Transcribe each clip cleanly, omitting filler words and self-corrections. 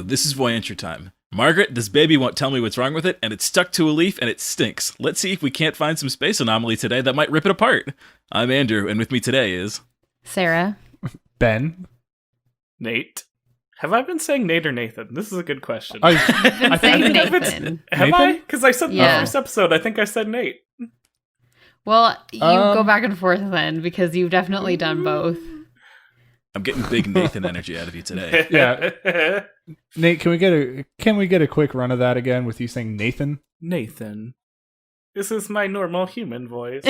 Oh, this is Voyenture time. Margaret, this baby won't tell me what's wrong with it, and it's stuck to a leaf, and it stinks. Let's see if we can't find some space anomaly today that might rip it apart. I'm Andrew, and with me today is... Sarah. Ben. Nate. Have I been saying Nate or Nathan? This is a good question. You've been saying Nathan. Have I? Because I said Yeah. the first episode, I think I said Nate. Well, you go back and forth then, because you've definitely done both. I'm getting big Nathan energy out of you today. Yeah. Nate, can we get a quick run of that again with you saying Nathan? Nathan. This is my normal human voice.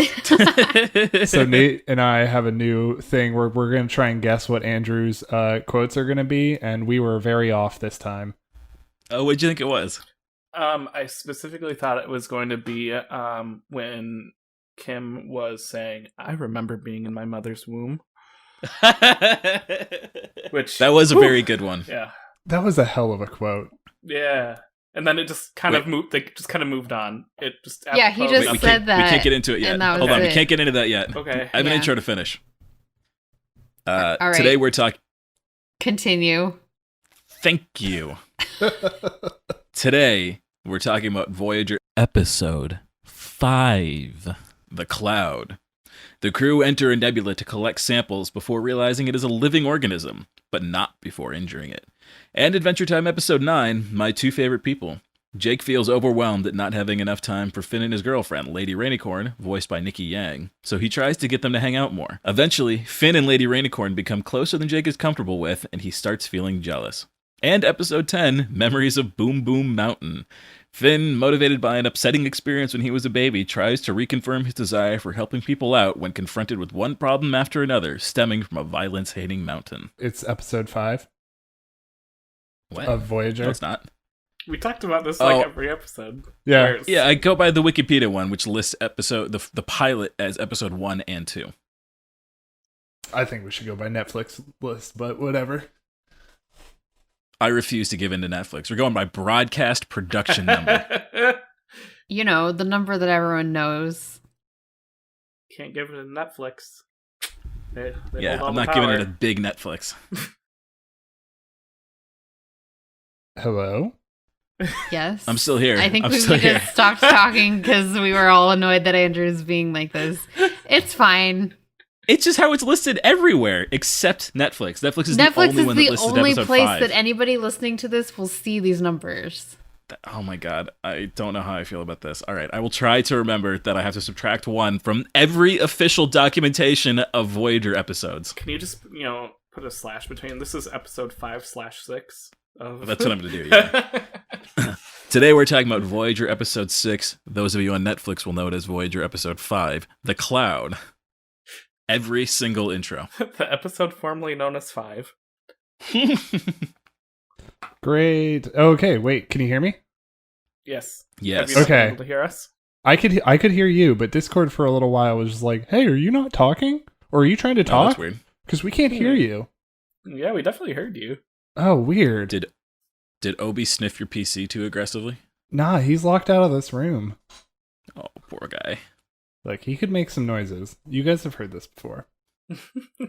So Nate and I have a new thing where we're going to try and guess what Andrew's quotes are going to be, and we were very off this time. Oh, what'd you think it was? I specifically thought it was going to be when Kim was saying, I remember being in my mother's womb. Which that was a very good one. Yeah. That was a hell of a quote. Yeah. And then it just kind of moved. They just kind of moved on. It just Yeah, he just said that. We can't get into it yet. Hold on, we can't get into that yet. Okay. I have an intro to finish. All right. Today we're talking. Continue. Thank you. Today we're talking about Voyager episode 5, The Cloud. The crew enter a nebula to collect samples before realizing it is a living organism, but not before injuring it. And Adventure Time Episode 9, My Two Favorite People. Jake feels overwhelmed at not having enough time for Finn and his girlfriend, Lady Rainicorn, voiced by Nikki Yang, so he tries to get them to hang out more. Eventually, Finn and Lady Rainicorn become closer than Jake is comfortable with, and he starts feeling jealous. And Episode 10, Memories of Boom Boom Mountain. Finn, motivated by an upsetting experience when he was a baby, tries to reconfirm his desire for helping people out when confronted with one problem after another, stemming from a violence-hating mountain. It's episode 5 What? of Voyager. No, it's not. We talked about this every episode. Yeah. Yeah, I go by the Wikipedia one, which lists the pilot as episode 1 and 2. I think we should go by Netflix list, but whatever. I refuse to give in to Netflix. We're going by broadcast production number. You know, the number that everyone knows. Can't give it to Netflix. They Yeah, hold all I'm the not giving power. it a big Netflix. Hello? Yes. I'm still here. I think I'm we still here. just stopped talking because we were all annoyed that Andrew's being like this. It's fine. It's just how it's listed everywhere except Netflix. Netflix is the only one that listed episode 5. That anybody listening to this will see these numbers. Oh my god, I don't know how I feel about this. All right, I will try to remember that I have to subtract 1 from every official documentation of Voyager episodes. Can you just, put a slash between? This is episode 5/6. That's what I'm going to do, yeah. Today we're talking about Voyager episode 6. Those of you on Netflix will know it as Voyager episode 5, The Cloud. Every single intro. The episode formerly known as 5. Great. Okay, wait, can you hear me? Yes. Yes. Have you not been Okay. able to hear us? I could hear you, but Discord for a little while was just like, "Hey, are you not talking? Or are you trying to Oh, talk? that's weird. Because we can't hear you." Yeah, we definitely heard you. Oh, weird. Did Obi sniff your PC too aggressively? Nah, he's locked out of this room. Oh, poor guy. Like, he could make some noises. You guys have heard this before.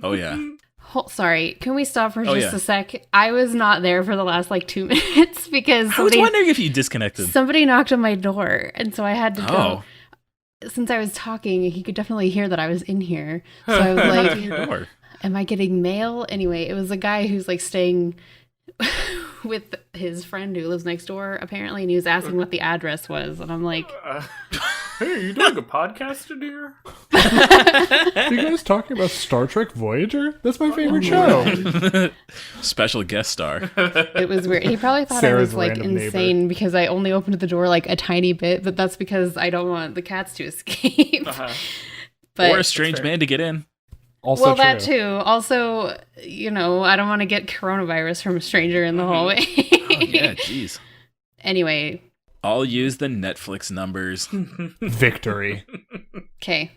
Oh, yeah. Sorry, can we stop for Oh, just yeah. a sec? I was not there for the last 2 minutes because I was wondering if you disconnected. somebody knocked on my door, and so I had to go. Oh. Since I was talking, he could definitely hear that I was in here. So I was like, Your door. am I getting mail? Anyway, it was a guy who's like staying with his friend who lives next door, apparently, and he was asking what the address was. And I'm like, Hey, are you doing a podcast in here? Are you guys talking about Star Trek Voyager? That's my favorite show. Special guest star. it was weird. He probably thought Sarah's I was like random neighbor. insane because I only opened the door like a tiny bit, but that's because I don't want the cats to escape. Uh-huh. But Or a strange fair. man to get in. Also well, true. that too. Also, I don't want to get coronavirus from a stranger in the hallway. Oh, yeah, jeez. Anyway, I'll use the Netflix numbers. Victory. okay.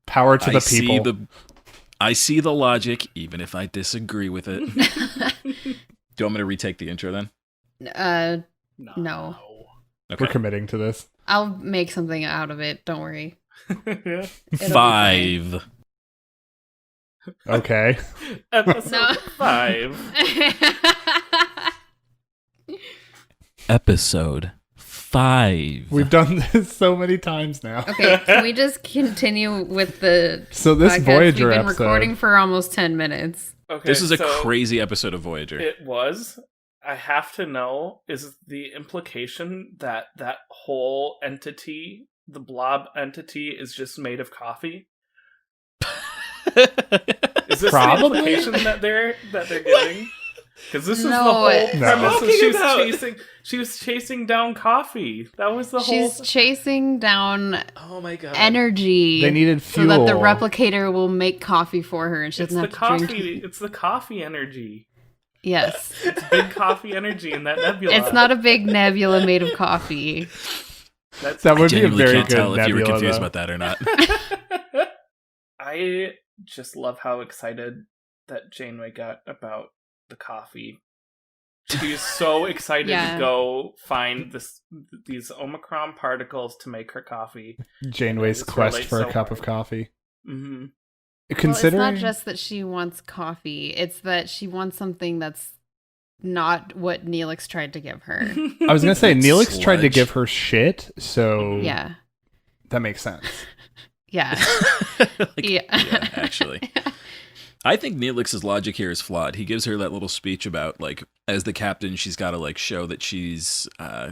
Power to the people. I see the logic, even if I disagree with it. Do you want me to retake the intro then? No. Okay. We're committing to this. I'll make something out of it. Don't worry. Yeah. It'll be 5. Okay. Episode No. 5. Episode 5. We've done this so many times now. Okay, can we just continue with the So this podcast? Voyager We've been episode, recording for almost 10 minutes. Okay, This is a so crazy episode of Voyager. It was. I have to know, is the implication that that whole entity, the blob entity, is just made of coffee? Is this Probably. the implication that they're giving? Because this is the No. whole No. premise. Talking She was chasing down coffee. That was the whole. She's chasing down Oh my god. energy. they needed so fuel. that the replicator will make coffee for her and she It's doesn't the have to coffee. drink. It's the coffee energy. Yes. It's big coffee energy in that nebula. It's not a big nebula made of coffee. That's That I would be a genuinely very can't good tell if you were nebula, confused though. about that or not. I just love how excited that Janeway got about the coffee. She was so excited Yeah. to go find these Omicron particles to make her coffee. Janeway's Just quest relate for a so cup hard. of coffee. Mm-hmm. Considering Well, it's not just that she wants coffee. It's that she wants something that's not what Neelix tried to give her. I was gonna say Neelix tried to Sludge. give her shit, so Yeah. that makes sense. Yeah. Yeah. yeah, actually. I think Neelix's logic here is flawed. He gives her that little speech about, like, as the captain, she's got to, like, show that she's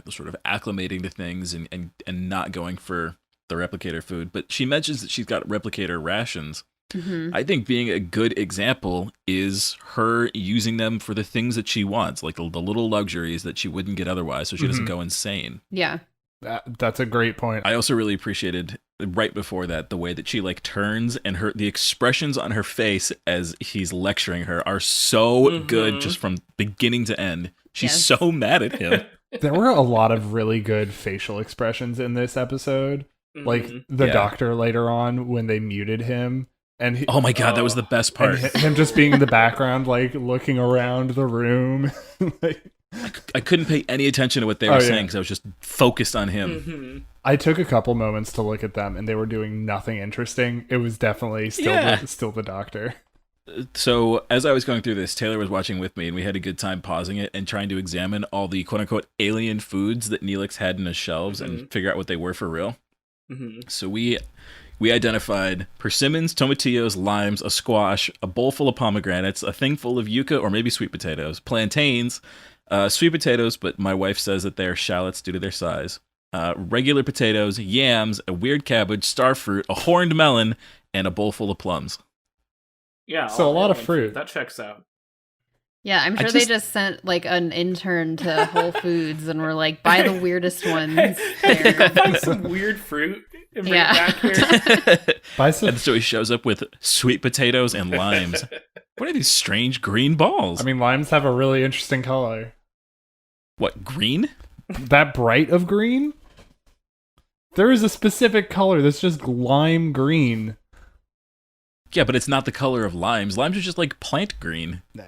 sort of acclimating to things and not going for the replicator food. But she mentions that she's got replicator rations. Mhm. I think being a good example is her using them for the things that she wants, like the little luxuries that she wouldn't get otherwise, so she doesn't go insane. Yeah. That's a great point. I also really appreciated right before that the way that she like turns and the expressions on her face as he's lecturing her are so good just from beginning to end. She's Yes. so mad at him. There were a lot of really good facial expressions in this episode. Like the Yeah. doctor later on when they muted him. And he, Oh my god, that was the best part. and him just being in the background, like looking around the room. Like, I couldn't pay any attention to what they were saying because I was just focused on him. I took a couple moments to look at them, and they were doing nothing interesting. It was definitely still the doctor. So as I was going through this, Taylor was watching with me, and we had a good time pausing it and trying to examine all the quote-unquote alien foods that Neelix had in his shelves and figure out what they were for real. So we identified persimmons, tomatillos, limes, a squash, a bowl full of pomegranates, a thing full of yucca or maybe sweet potatoes, plantains, sweet potatoes, but my wife says that they're shallots due to their size, regular potatoes, yams, a weird cabbage, starfruit, a horned melon, and a bowl full of plums. Yeah, So all a lot of alien fruit. That checks out. Yeah, I'm I sure they just sent like an intern to Whole Foods and were like, buy the weirdest ones. there." Find some weird fruit and bring Yeah. it back here. Buy some, And so he shows up with sweet potatoes and limes. What are these strange green balls? I mean, limes have a really interesting color. What, green? That bright of green? There is a specific color that's just lime green. Yeah, but it's not the color of limes. Limes are just like plant green. Nah.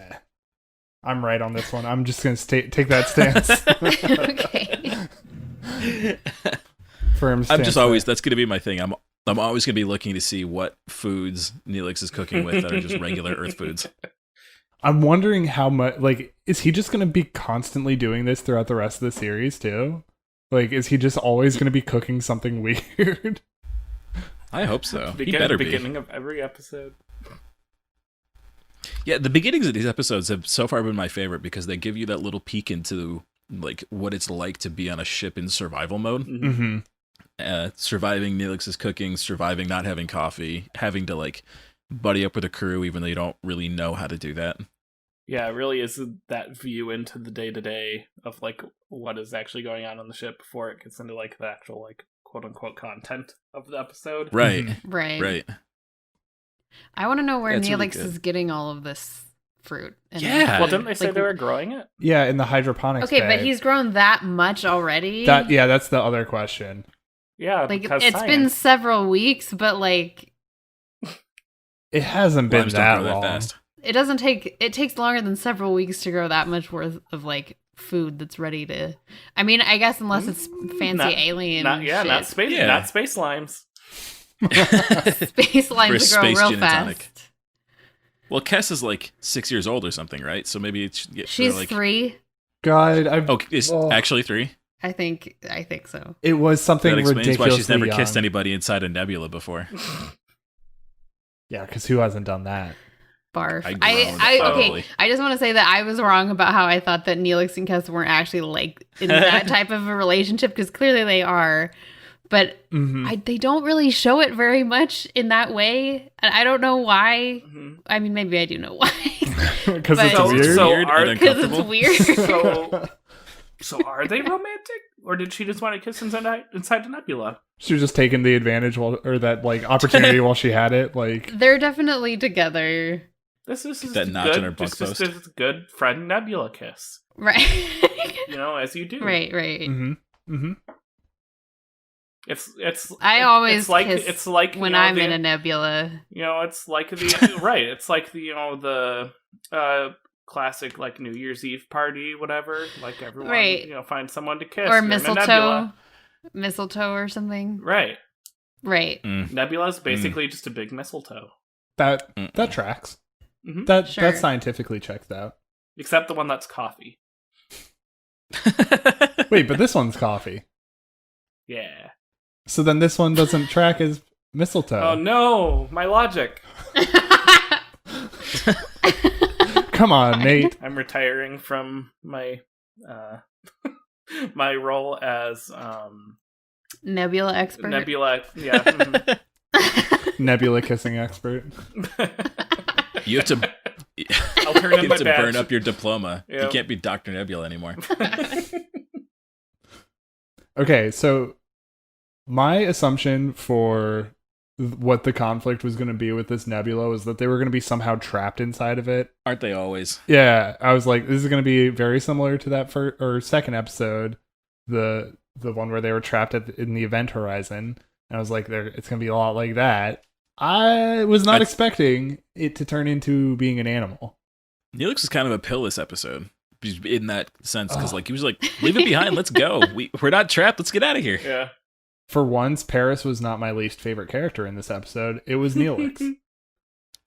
I'm right on this one. I'm just going to take that stance. Okay. Firm stance. I'm just always, that's going to be my thing. I'm always going to be looking to see what foods Neelix is cooking with that are just regular Earth foods. I'm wondering how much, like, is he just going to be constantly doing this throughout the rest of the series, too? Like, is he just always going to be cooking something weird? I hope so. He better be. Beginning of every episode. Yeah, the beginnings of these episodes have so far been my favorite because they give you that little peek into like what it's like to be on a ship in survival mode. Mm-hmm. Surviving Neelix's cooking, surviving not having coffee, having to like buddy up with a crew even though you don't really know how to do that. Yeah, it really is that view into the day-to-day of like what is actually going on the ship before it gets into like the actual like quote-unquote content of the episode. Right. Right. Right. I want to know where That's really Neelix good. is getting all of this fruit. and Yeah. Well, didn't they say like, they were growing it? Yeah, in the hydroponics Okay, bag. but he's grown that much already. That's the other question. Yeah, like because it's been science. several weeks, but like It hasn't been Limes don't that grow long. fast. it doesn't take. It takes longer than several weeks to grow that much worth of like food that's ready to. I mean, I guess unless it's fancy Not- alien. not shit. space, Yeah. not space limes. Space For a limes that grow space real gin and tonic. fast. Well, Kess is like 6 years old or something, right? So maybe it's She's like, 3. God, It's actually 3. I think so. It was something That explains ridiculously why she's never young. kissed anybody inside a Nebula before. Yeah, because who hasn't done that? Barf. I I groaned, okay. probably. I just want to say that I was wrong about how I thought that Neelix and Kes weren't actually like in that type of a relationship, because clearly they are. But they don't really show it very much in that way. And I don't know why. I mean, maybe I do know why. Because But- it's So- weird. so Weird are- and Because uncomfortable. it's weird. So are they romantic, or did she just want to kiss inside the Nebula? She was just taking the advantage opportunity while she had it. Like, They're definitely together. This is That notch on her bunk just post. a good friend Nebula kiss. Right. As you do. right. It's I always it's like kiss it's like when you know, I'm the, in a nebula. it's like the right. It's like the classic like New Year's Eve party, whatever. Like everyone Right. find someone to kiss Or You're in a nebula. mistletoe or something. Right. Right. Nebula's basically just a big mistletoe. that tracks. Mhm. That Sure. scientifically checks out. Except the one that's coffee. Wait, but this one's coffee. Yeah. So then this one doesn't track as mistletoe. Oh no, my logic. Come on, Nate. I'm retiring from my my role as Nebula expert. Nebula. Yeah. mhm. Nebula kissing expert. You have to, I'll turn in you my have to badge. burn up your diploma. You Yep. can't be Dr. Nebula anymore. Okay, so my assumption for what the conflict was going to be with this nebula was that they were going to be somehow trapped inside of it. Aren't they always? Yeah, I was like, this is going to be very similar to that first or second episode, the one where they were trapped in the event horizon. And I was like, it's going to be a lot like that. I was not expecting it to turn into being an animal. Neelix was kind of a pill this episode. In that sense, because he was like, leave it behind, let's go. We're not trapped, let's get out of here. Yeah. For once, Paris was not my least favorite character in this episode. It was Neelix.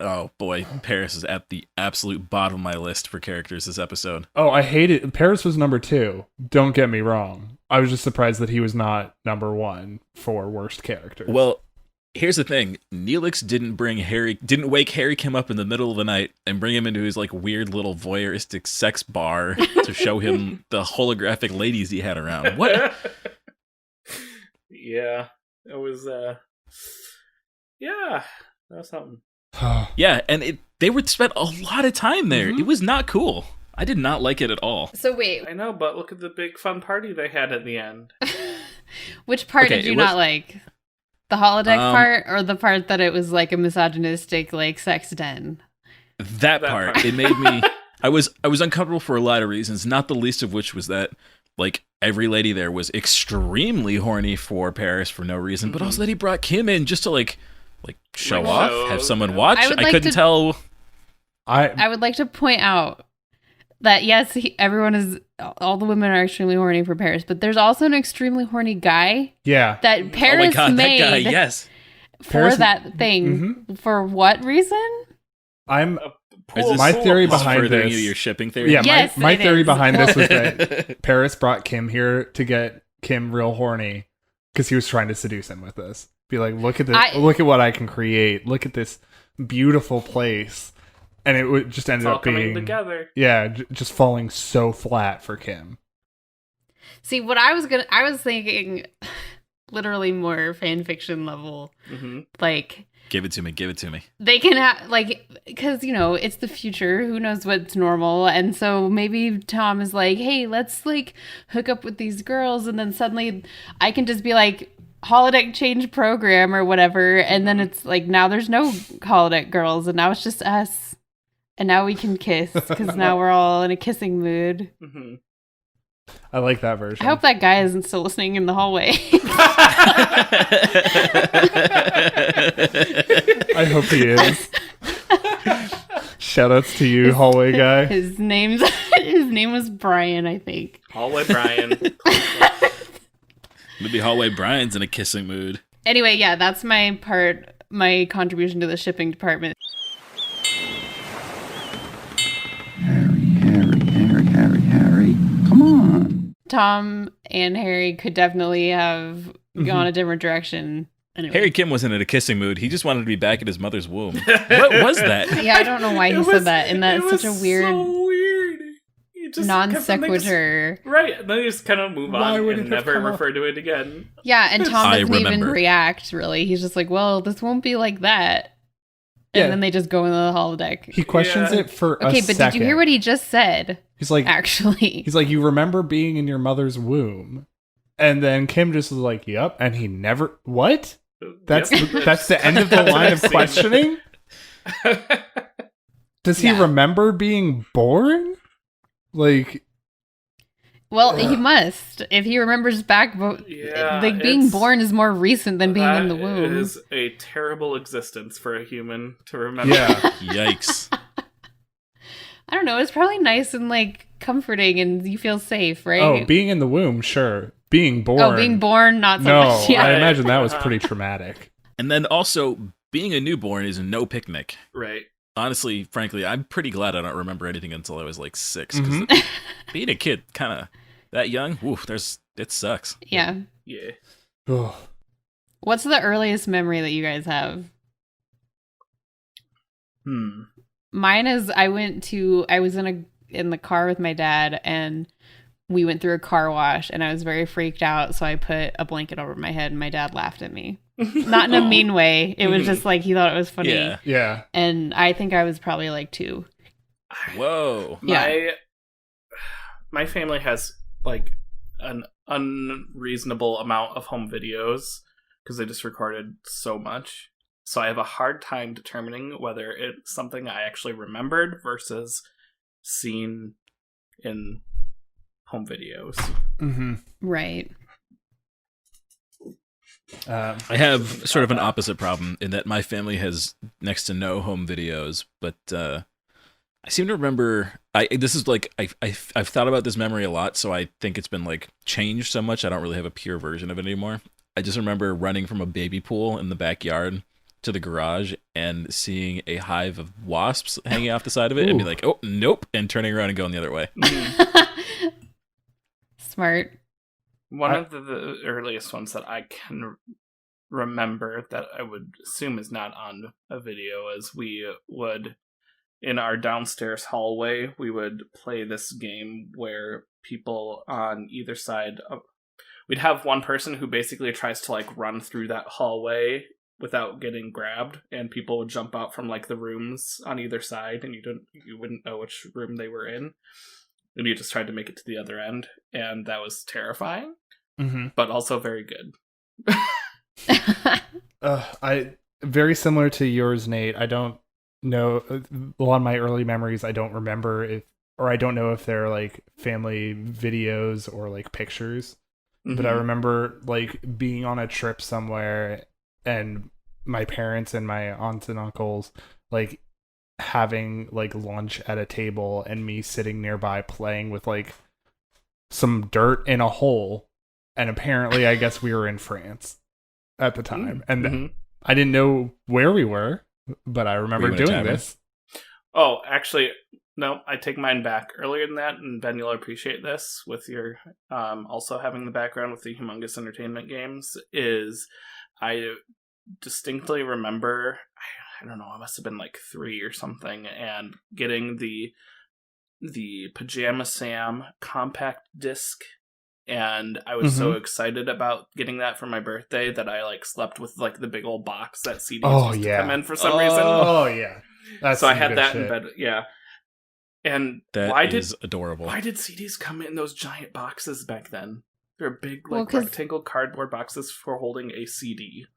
Oh boy, Paris is at the absolute bottom of my list for characters this episode. Oh, I hate it. Paris was number 2. Don't get me wrong. I was just surprised that he was not number 1 for worst characters. Well, here's the thing. Neelix didn't wake Harry Kim up in the middle of the night and bring him into his like weird little voyeuristic sex bar to show him the holographic ladies he had around. What? Yeah. It was yeah. That was something. Yeah, and they would spend a lot of time there. It was not cool. I did not like it at all. So wait, I know, but look at the big fun party they had at the end. which part Okay, did you it was- not like? The holodeck part, or the part that it was like a misogynistic like sex den? That part, it made me. I was uncomfortable for a lot of reasons. Not the least of which was that like every lady there was extremely horny for Paris for no reason, but also that he brought Kim in just to like show Like, off, show- have someone watch. I would I like couldn't to- tell. I would like to point out that yes, all the women are extremely horny for Paris, but there's also an extremely horny guy Yeah. that Paris oh my god, made that guy! Yes, for Paris- that thing. For what reason? I'm Is my this theory just behind furthering this. your shipping theory. Yeah, Yes, my it theory is. behind this was that Paris brought Kim here to get Kim real horny because he was trying to seduce him with this. Be like, look at this, look at what I can create. Look at this beautiful place, and it would just ended It's all up coming being together. yeah, just falling so flat for Kim. See, what I was thinking literally more fan fiction level. Mm-hmm. Like, Give it to me. they can have, like, because, it's the future. Who knows what's normal? And so maybe Tom is like, hey, let's, like, hook up with these girls. And then suddenly I can just be like, holodeck change program or whatever. And then it's like, now there's no holodeck girls. And now it's just us. And now we can kiss because now we're all in a kissing mood. Mm-hmm. I like that version. I hope that guy isn't still listening in the hallway. I hope he is. Shoutouts to you, hallway guy. His name was Brian, I think. Hallway Brian. Maybe Hallway Brian's in a kissing mood. Anyway, yeah, that's my contribution to the shipping department. Harry, Tom and Harry could definitely have gone a different direction. Anyway. Harry Kim wasn't in a kissing mood. He just wanted to be back in his mother's womb. What was that? Yeah, I don't know why he said that. And that's such a weird, so weird. He just non kept something sequitur. Right, and then you just kind of move Why on would and it have never come up? refer to it again. Yeah, and Tom I doesn't even remember. react, really. He's just like, well, this won't be like that. And Yeah. then they just go into the holodeck. He questions Yeah. it for a Okay, but second. did you hear what he just said, He's like, actually? he's like, you remember being in your mother's womb? And then Kim just was like, yep. And he never, what? That's Yep. that's the end of the line of questioning? Does he Yeah. remember being born? Like, Well, he must. If he remembers back, Yeah, like being it's- born is more recent than being in the That womb. is a terrible existence for a human to remember. yeah. Yikes. I don't know. It's probably nice and like comforting, and you feel safe, right? Oh, being in the womb, sure. Being born. Oh, being born, not so No, much. Yeah. I imagine that was pretty traumatic. And then also, being a newborn is no picnic. Right. Honestly, frankly, I'm pretty glad I don't remember anything until I was like 6. 'Cause Mhm. being a kid, kind of that young, oof, it sucks. Yeah. Yeah. Ugh. What's the earliest memory that you guys have? Mine is I was in the car with my dad, and we went through a car wash, and I was very freaked out, so I put a blanket over my head, and my dad laughed at me. Not in a mean way. It was just like he thought it was funny. Yeah. Yeah. And I think I was probably like 2. Whoa. My family has like an unreasonable amount of home videos because they just recorded so much. So I have a hard time determining whether it's something I actually remembered versus seen in home videos. Mm-hmm. Right. I have sort of an opposite problem in that my family has next to no home videos, but I seem to remember. This is like I've thought about this memory a lot, so I think it's been like changed so much. I don't really have a pure version of it anymore. I just remember running from a baby pool in the backyard to the garage and seeing a hive of wasps hanging off the side of it, and be Ooh. like, "Oh, nope," and turning around and going the other way. Smart. One of the earliest ones that I can remember that I would assume is not on a video is we would, in our downstairs hallway, we would play this game where people on either side we'd have one person who basically tries to like run through that hallway without getting grabbed, and people would jump out from like the rooms on either side, and you wouldn't know which room they were in, and you just tried to make it to the other end, and that was terrifying. Mm-hmm. But also very good. I very similar to yours, Nate. I don't know a lot of my early memories. I don't remember I don't know if they're like family videos or like pictures. But I remember like being on a trip somewhere, and my parents and my aunts and uncles like having like lunch at a table, and me sitting nearby playing with like some dirt in a hole. And apparently, I guess we were in France at the time. And I didn't know where we were, but I remember Were you in a doing tavern? this. Oh, actually, no, I take mine back. Earlier than that, and Ben, you'll appreciate this with your also having the background with the Humongous Entertainment games, is I distinctly remember, I don't know, I must have been like 3 or something, and getting the Pajama Sam compact disc. And I was so excited about getting that for my birthday that I like slept with like the big old box that CDs used to come in for some reason. Oh, yeah. That's So I some had good that shit. in bed. Yeah. And That is adorable. why did CDs come in those giant boxes back then? They're big Well, like 'cause- rectangle cardboard boxes for holding a CD.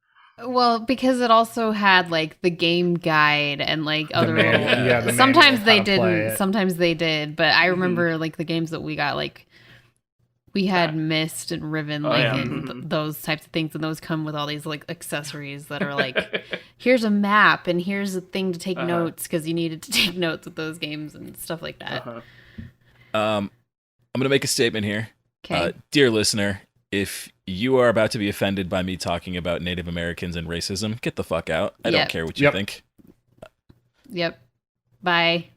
Well, because it also had like the game guide and like other manual- little. yeah, the sometimes manual they how to play didn't. it. Sometimes they did. But I remember like the games that we got. Like we had Mist and Riven, Oh, like yeah. and those types of things, and those come with all these like accessories that are like, here's a map and here's a thing to take notes because you needed to take notes with those games and stuff like that. I'm gonna make a statement here. Okay. Dear listener, if you are about to be offended by me talking about Native Americans and racism, get the fuck out. I Yep. don't care what you Yep. think. Yep. Bye.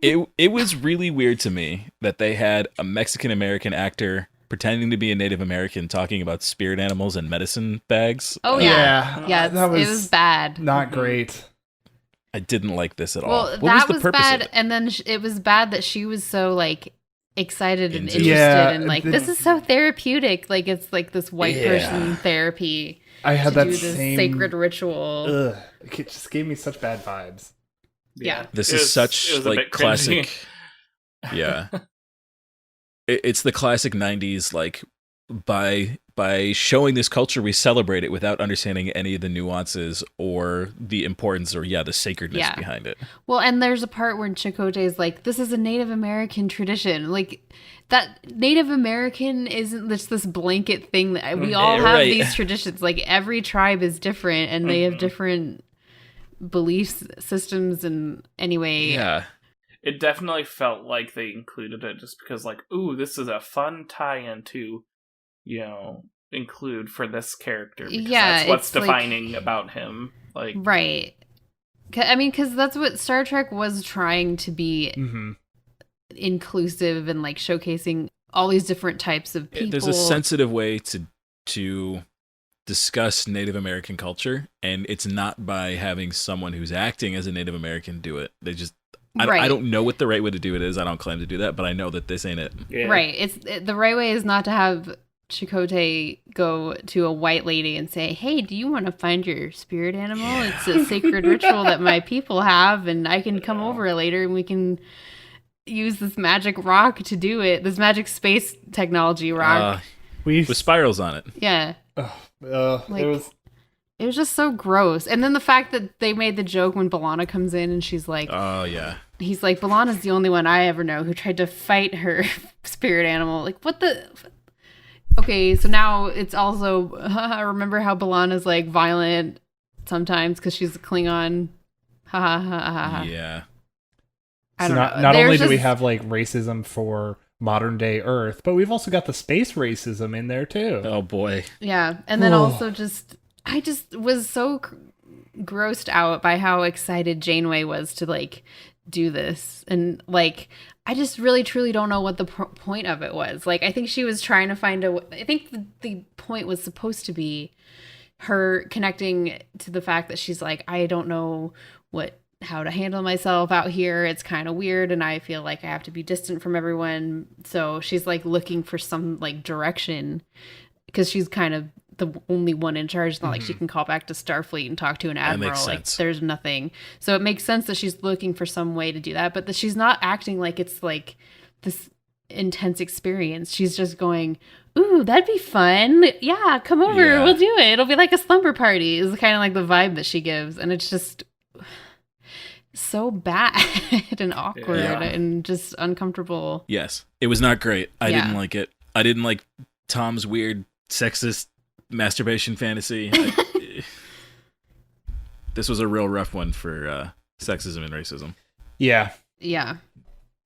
It was really weird to me that they had a Mexican American actor pretending to be a Native American talking about spirit animals and medicine bags. Oh yeah, that it was bad. Not great. I didn't like this at all. Well, What that was the purpose of bad, it? and then it was bad that she was so like excited and Into interested, it. and like Yeah, this is so therapeutic. Like it's like this white person therapy. I had to that do this same sacred ritual. Ugh, it just gave me such bad vibes. Yeah. This It is was- such it was a like bit classic. cringy. Yeah. It's the classic 90s, like by showing this culture, we celebrate it without understanding any of the nuances or the importance or the sacredness Yeah. behind it. Well, and there's a part where Chakotay is like, this is a Native American tradition. Like, that Native American isn't just this blanket thing that we all Yeah, have right. these traditions. Like, every tribe is different and they have different belief systems. And anyway, Yeah. It definitely felt like they included it just because, like, ooh, this is a fun tie-in to, include for this character. Because Yeah, that's what's it's like- defining about him. Like, right. I mean, because that's what Star Trek was trying to be Mm-hmm. inclusive and like showcasing all these different types of people. There's a sensitive way to discuss Native American culture, and it's not by having someone who's acting as a Native American do it. They just I don't know what the right way to do it is. I don't claim to do that, but I know that this ain't it. yeah. Right. The right way is not to have Chakotay go to a white lady and say, hey, do you want to find your spirit animal? Yeah. It's a sacred ritual that my people have, and I can come over later and we can use this magic rock to do it. This magic space technology rock. With spirals on it. Yeah. Like- It was It was just so gross. And then the fact that they made the joke when B'Elanna comes in and she's like, Oh yeah. he's like, B'Elanna's the only one I ever know who tried to fight her spirit animal. Like, what the... Okay, so now it's also... remember how B'Elanna's like violent sometimes because she's a Klingon? Ha ha ha ha ha. Yeah. I so don't not, know. not only There's do we just- have like racism for modern day Earth, but we've also got the space racism in there too. Oh boy. Yeah, and then Oh. also I just was so grossed out by how excited Janeway was to like do this, and like I just really truly don't know what the point of it was. Like I think she was trying to find I think the point was supposed to be her connecting to the fact that she's like, I don't know how to handle myself out here. It's kind of weird and I feel like I have to be distant from everyone. So she's like looking for some like direction because she's kind of the only one in charge. It's not like she can call back to Starfleet and talk to an admiral. makes Like sense. there's nothing. So it makes sense that she's looking for some way to do that, but that she's not acting like it's like this intense experience. She's just going, ooh, that'd be fun. Yeah, come over. Yeah. We'll do it. It'll be like a slumber party is kind of like the vibe that she gives. And it's just so bad and awkward Yeah. and just uncomfortable. Yes. It was not great. I Yeah. didn't like it. I didn't like Tom's weird sexist masturbation fantasy. This was a real rough one for sexism and racism. Yeah. Yeah.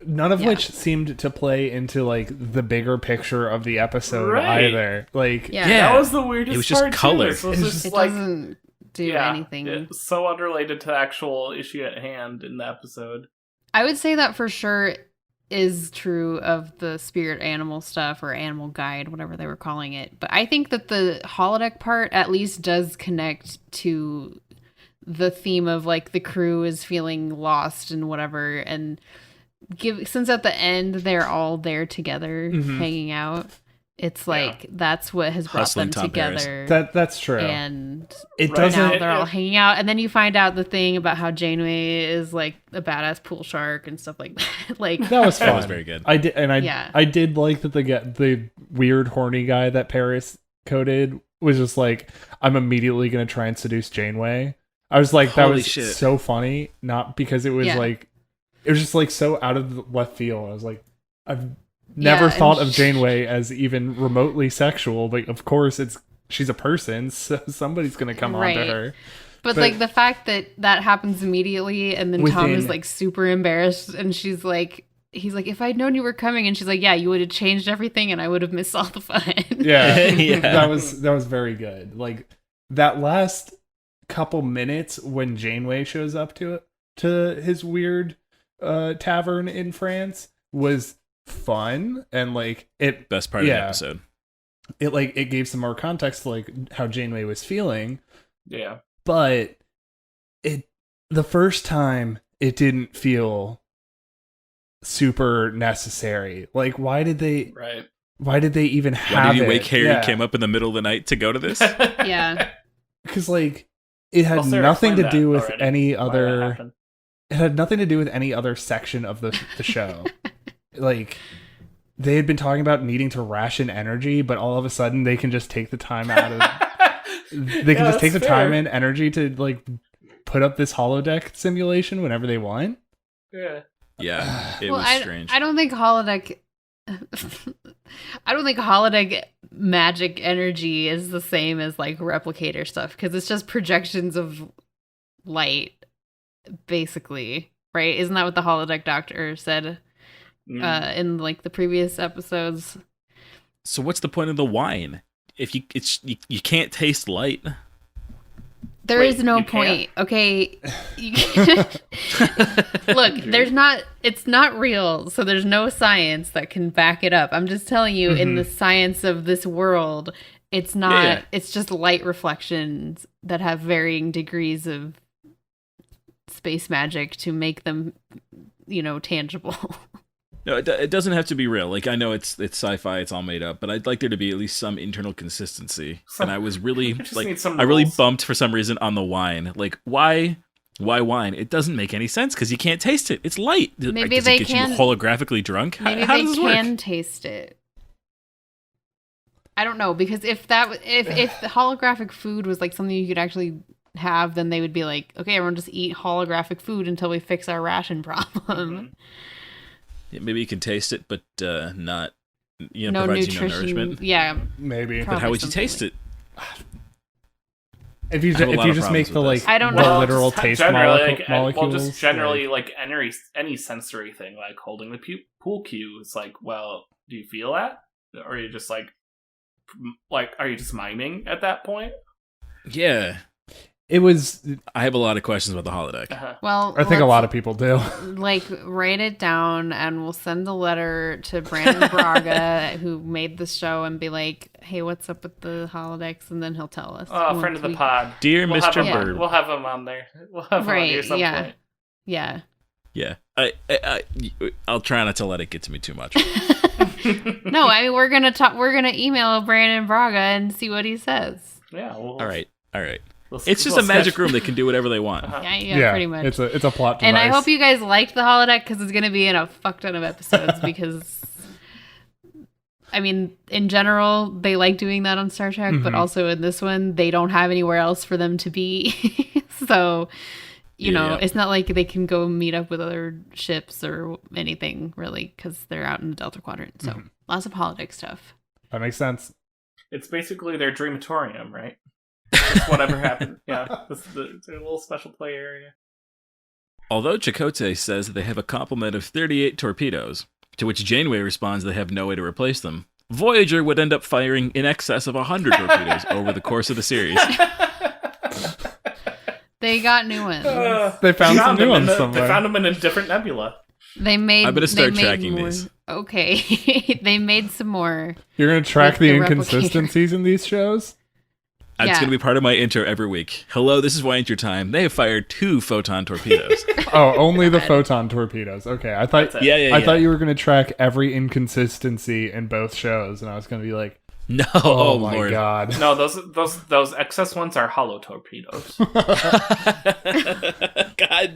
None of Yeah. which seemed to play into like the bigger picture of the episode Right. either. Like Yeah. That was the weirdest It was just part, too. color. This was It's just It like, doesn't do yeah, anything. It's so unrelated to the actual issue at hand in the episode. I would say that for sure is true of the spirit animal stuff or animal guide, whatever they were calling it. But I think that the holodeck part at least does connect to the theme of like the crew is feeling lost and whatever. And since at the end they're all there together Mhm. hanging out, it's like that's what has brought Hustling them Tom Paris. together. that's true. And It Right. doesn't. now they're all hanging out, and then you find out the thing about how Janeway is like a badass pool shark and stuff like that. Like That was fun. That was very good. I did, and Yeah. I did like that the weird horny guy that Paris coded was just like, I'm immediately gonna try and seduce Janeway. I was like, that Holy was shit. so funny, not because it was Yeah. like, it was just like so out of the left field. I was like, I've never Yeah, thought and of Janeway as even remotely sexual, but of course she's a person, so somebody's gonna come Right. onto her. But But- like the fact that happens immediately, and then Tom Within- is like super embarrassed, and he's like, if I'd known you were coming, and she's like, yeah, you would have changed everything, and I would have missed all the fun. Yeah, Yeah. that was very good. Like that last couple minutes when Janeway shows up to his weird tavern in France was fun, and like it Best part of the episode. It gave some more context to like how Janeway was feeling. Yeah. But the first time it didn't feel super necessary. Like why did they even have it? Why did you wake Harry came up in the middle of the night to go to this? Yeah. Because like it had nothing to do with any other. It had nothing to do with any other section of the show. Like they had been talking about needing to ration energy, but all of a sudden they can just take the time out of. They can just take the time and energy to like put up this holodeck simulation whenever they want. Yeah, it was strange. I don't think holodeck. I don't think holodeck magic energy is the same as like replicator stuff because it's just projections of light, basically, right? Isn't that what the holodeck doctor said in like the previous episodes? So what's the point of the wine? If you can't taste light. There is no point. Okay. Look, it's not real, so there's no science that can back it up. I'm just telling you, in the science of this world, it's not, it's just light reflections that have varying degrees of space magic to make them, tangible. No, it doesn't have to be real. Like, I know it's sci-fi, it's all made up, but I'd like there to be at least some internal consistency. And I was really I really bumped for some reason on the wine. Like, why wine? It doesn't make any sense because you can't taste it. It's light. Maybe Does they it get can you holographically drunk. Maybe How they does this can work? taste it. I don't know, because if the holographic food was like something you could actually have, then they would be like, okay, everyone just eat holographic food until we fix our ration problem. Yeah, maybe you can taste it, but not. No provides nutrition. you no nourishment. Yeah, maybe. But how would you taste it? If you just make the like I don't the know. literal taste molecules. Well, just generally like any sensory thing, like holding the pool cue. It's like, well, do you feel that, or are you just like are you just miming at that point? Yeah. It was. I have a lot of questions about the holodeck. Well, I think a lot of people do. Like, write it down, and we'll send a letter to Brandon Braga, who made the show, and be like, "Hey, what's up with the holodecks?" And then he'll tell us. Oh, friend of the pod, dear Mr. Bird. We'll have him on there. We'll have him on here at some point. Yeah. Yeah. I'll try not to let it get to me too much. No, I mean we're gonna email Brandon Braga and see what he says. Yeah. All right. It's just a magic room. They can do whatever they want. Yeah, pretty much. It's a plot device. And I hope you guys liked the holodeck because it's going to be in a fuck ton of episodes because, I mean, in general, they like doing that on Star Trek, but also in this one, they don't have anywhere else for them to be. So, you know, it's not like they can go meet up with other ships or anything, really, because they're out in the Delta Quadrant. So, lots of holodeck stuff. That makes sense. It's basically their dreamatorium, right? Just whatever happened. Yeah, it's a little special play area. Although Chakotay says that they have a complement of 38 torpedoes, to which Janeway responds they have no way to replace them, Voyager would end up firing in excess of 100 torpedoes over the course of the series. They got new ones. They found some new ones somewhere. They found them in a different nebula. I'm going to start tracking these. Okay. They made some more. You're going to track the inconsistencies in these shows? It's going to be part of my intro every week. Hello, this is Voyenture time. They have fired 2 photon torpedoes. Oh, only the photon torpedoes. Okay, I thought I thought you were going to track every inconsistency in both shows, and I was going to be like, no, oh my Lord. God. No, those excess ones are hollow torpedoes. God,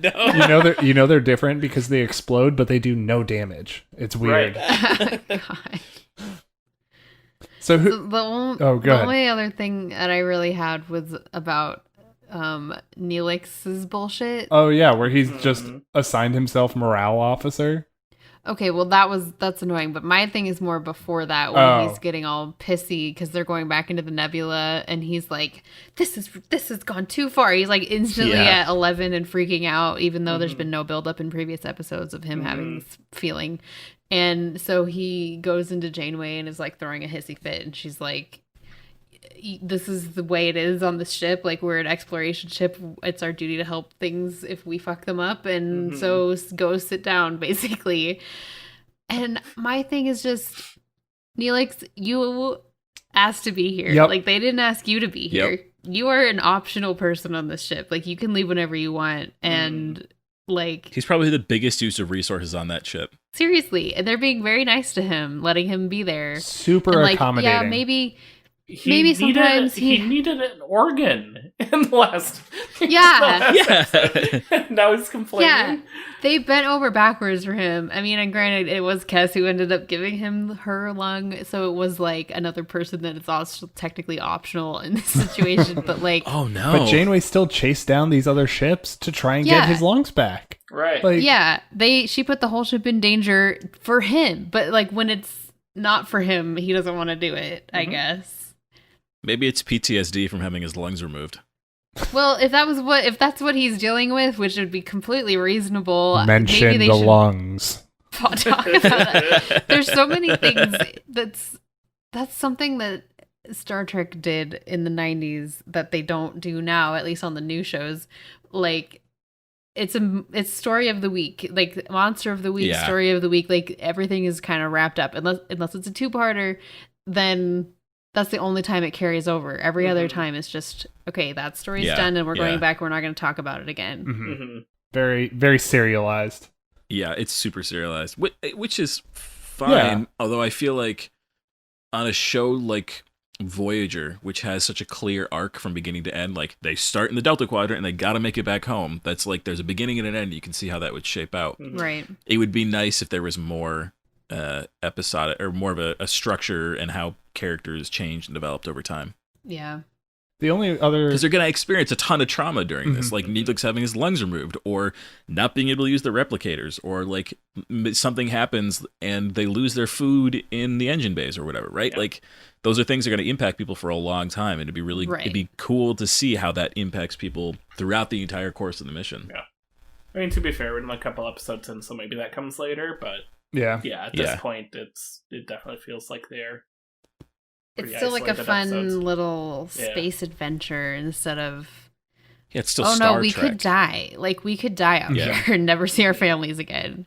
no. You know they're different because they explode, but they do no damage. It's weird. Right. God. So the ahead. only other thing that I really had was about Neelix's bullshit. Oh yeah, where he's just assigned himself morale officer. Okay, well that's annoying, but my thing is more before that when he's getting all pissy because they're going back into the nebula and he's like, this has gone too far. He's like instantly at 11 and freaking out, even though there's been no buildup in previous episodes of him having this feeling. And so he goes into Janeway and is like throwing a hissy fit, and she's like, this is the way it is on the ship. Like, we're an exploration ship. It's our duty to help things if we fuck them up. And so go sit down, basically. And my thing is just, Neelix, you asked to be here. Yep. Like, they didn't ask you to be here. Yep. You are an optional person on this ship. Like, you can leave whenever you want. And like, He's probably the biggest use of resources on that ship. seriously. And they're being very nice to him, letting him be there. Super And, like, accommodating. yeah, maybe sometimes he needed an organ in the last. Yeah. Yeah. Now he's complaining. Yeah, they bent over backwards for him. I mean, and granted, it was Kes who ended up giving him her lung, so it was like another person that is also technically optional in this situation. But like, Oh no. But Janeway still chased down these other ships to try and get his lungs back. Right. Like, yeah, she put the whole ship in danger for him. But like, when it's not for him, he doesn't want to do it, I guess. Maybe it's PTSD from having his lungs removed. Well, if that's what he's dealing with, which would be completely reasonable, mention maybe they the should lungs. talk about that. There's so many things that's something that Star Trek did in the 90s that they don't do now, at least on the new shows. Like, it's story of the week, like monster of the week, Yeah. story of the week. Like, everything is kind of wrapped up, unless it's a two-parter. Then that's the only time it carries over. Every other time it's just, okay, that story's done and we're going back. We're not going to talk about it again. Very, very serialized. Yeah, it's super serialized, which is fine. Yeah. Although I feel like on a show like Voyager, which has such a clear arc from beginning to end, like they start in the Delta Quadrant and they got to make it back home. That's like there's a beginning and an end. You can see how that would shape out. Right. It would be nice if there was more episodic or more of a structure and how characters changed and developed over time. Yeah. The only other... Because they're going to experience a ton of trauma during this, like Neelix having his lungs removed, or not being able to use the replicators, or like something happens and they lose their food in the engine bays or whatever, right? Yeah. Like those are things that are going to impact people for a long time, and it'd be really, it'd be cool to see how that impacts people throughout the entire course of the mission. Yeah. I mean, to be fair, we're in a couple episodes in, so maybe that comes later, but Yeah. at this point, it definitely feels like they're It's still like a fun little space adventure instead of... Yeah, it's still oh Star no, we Trek. could die. Like, we could die out Yeah. here and never see our families again.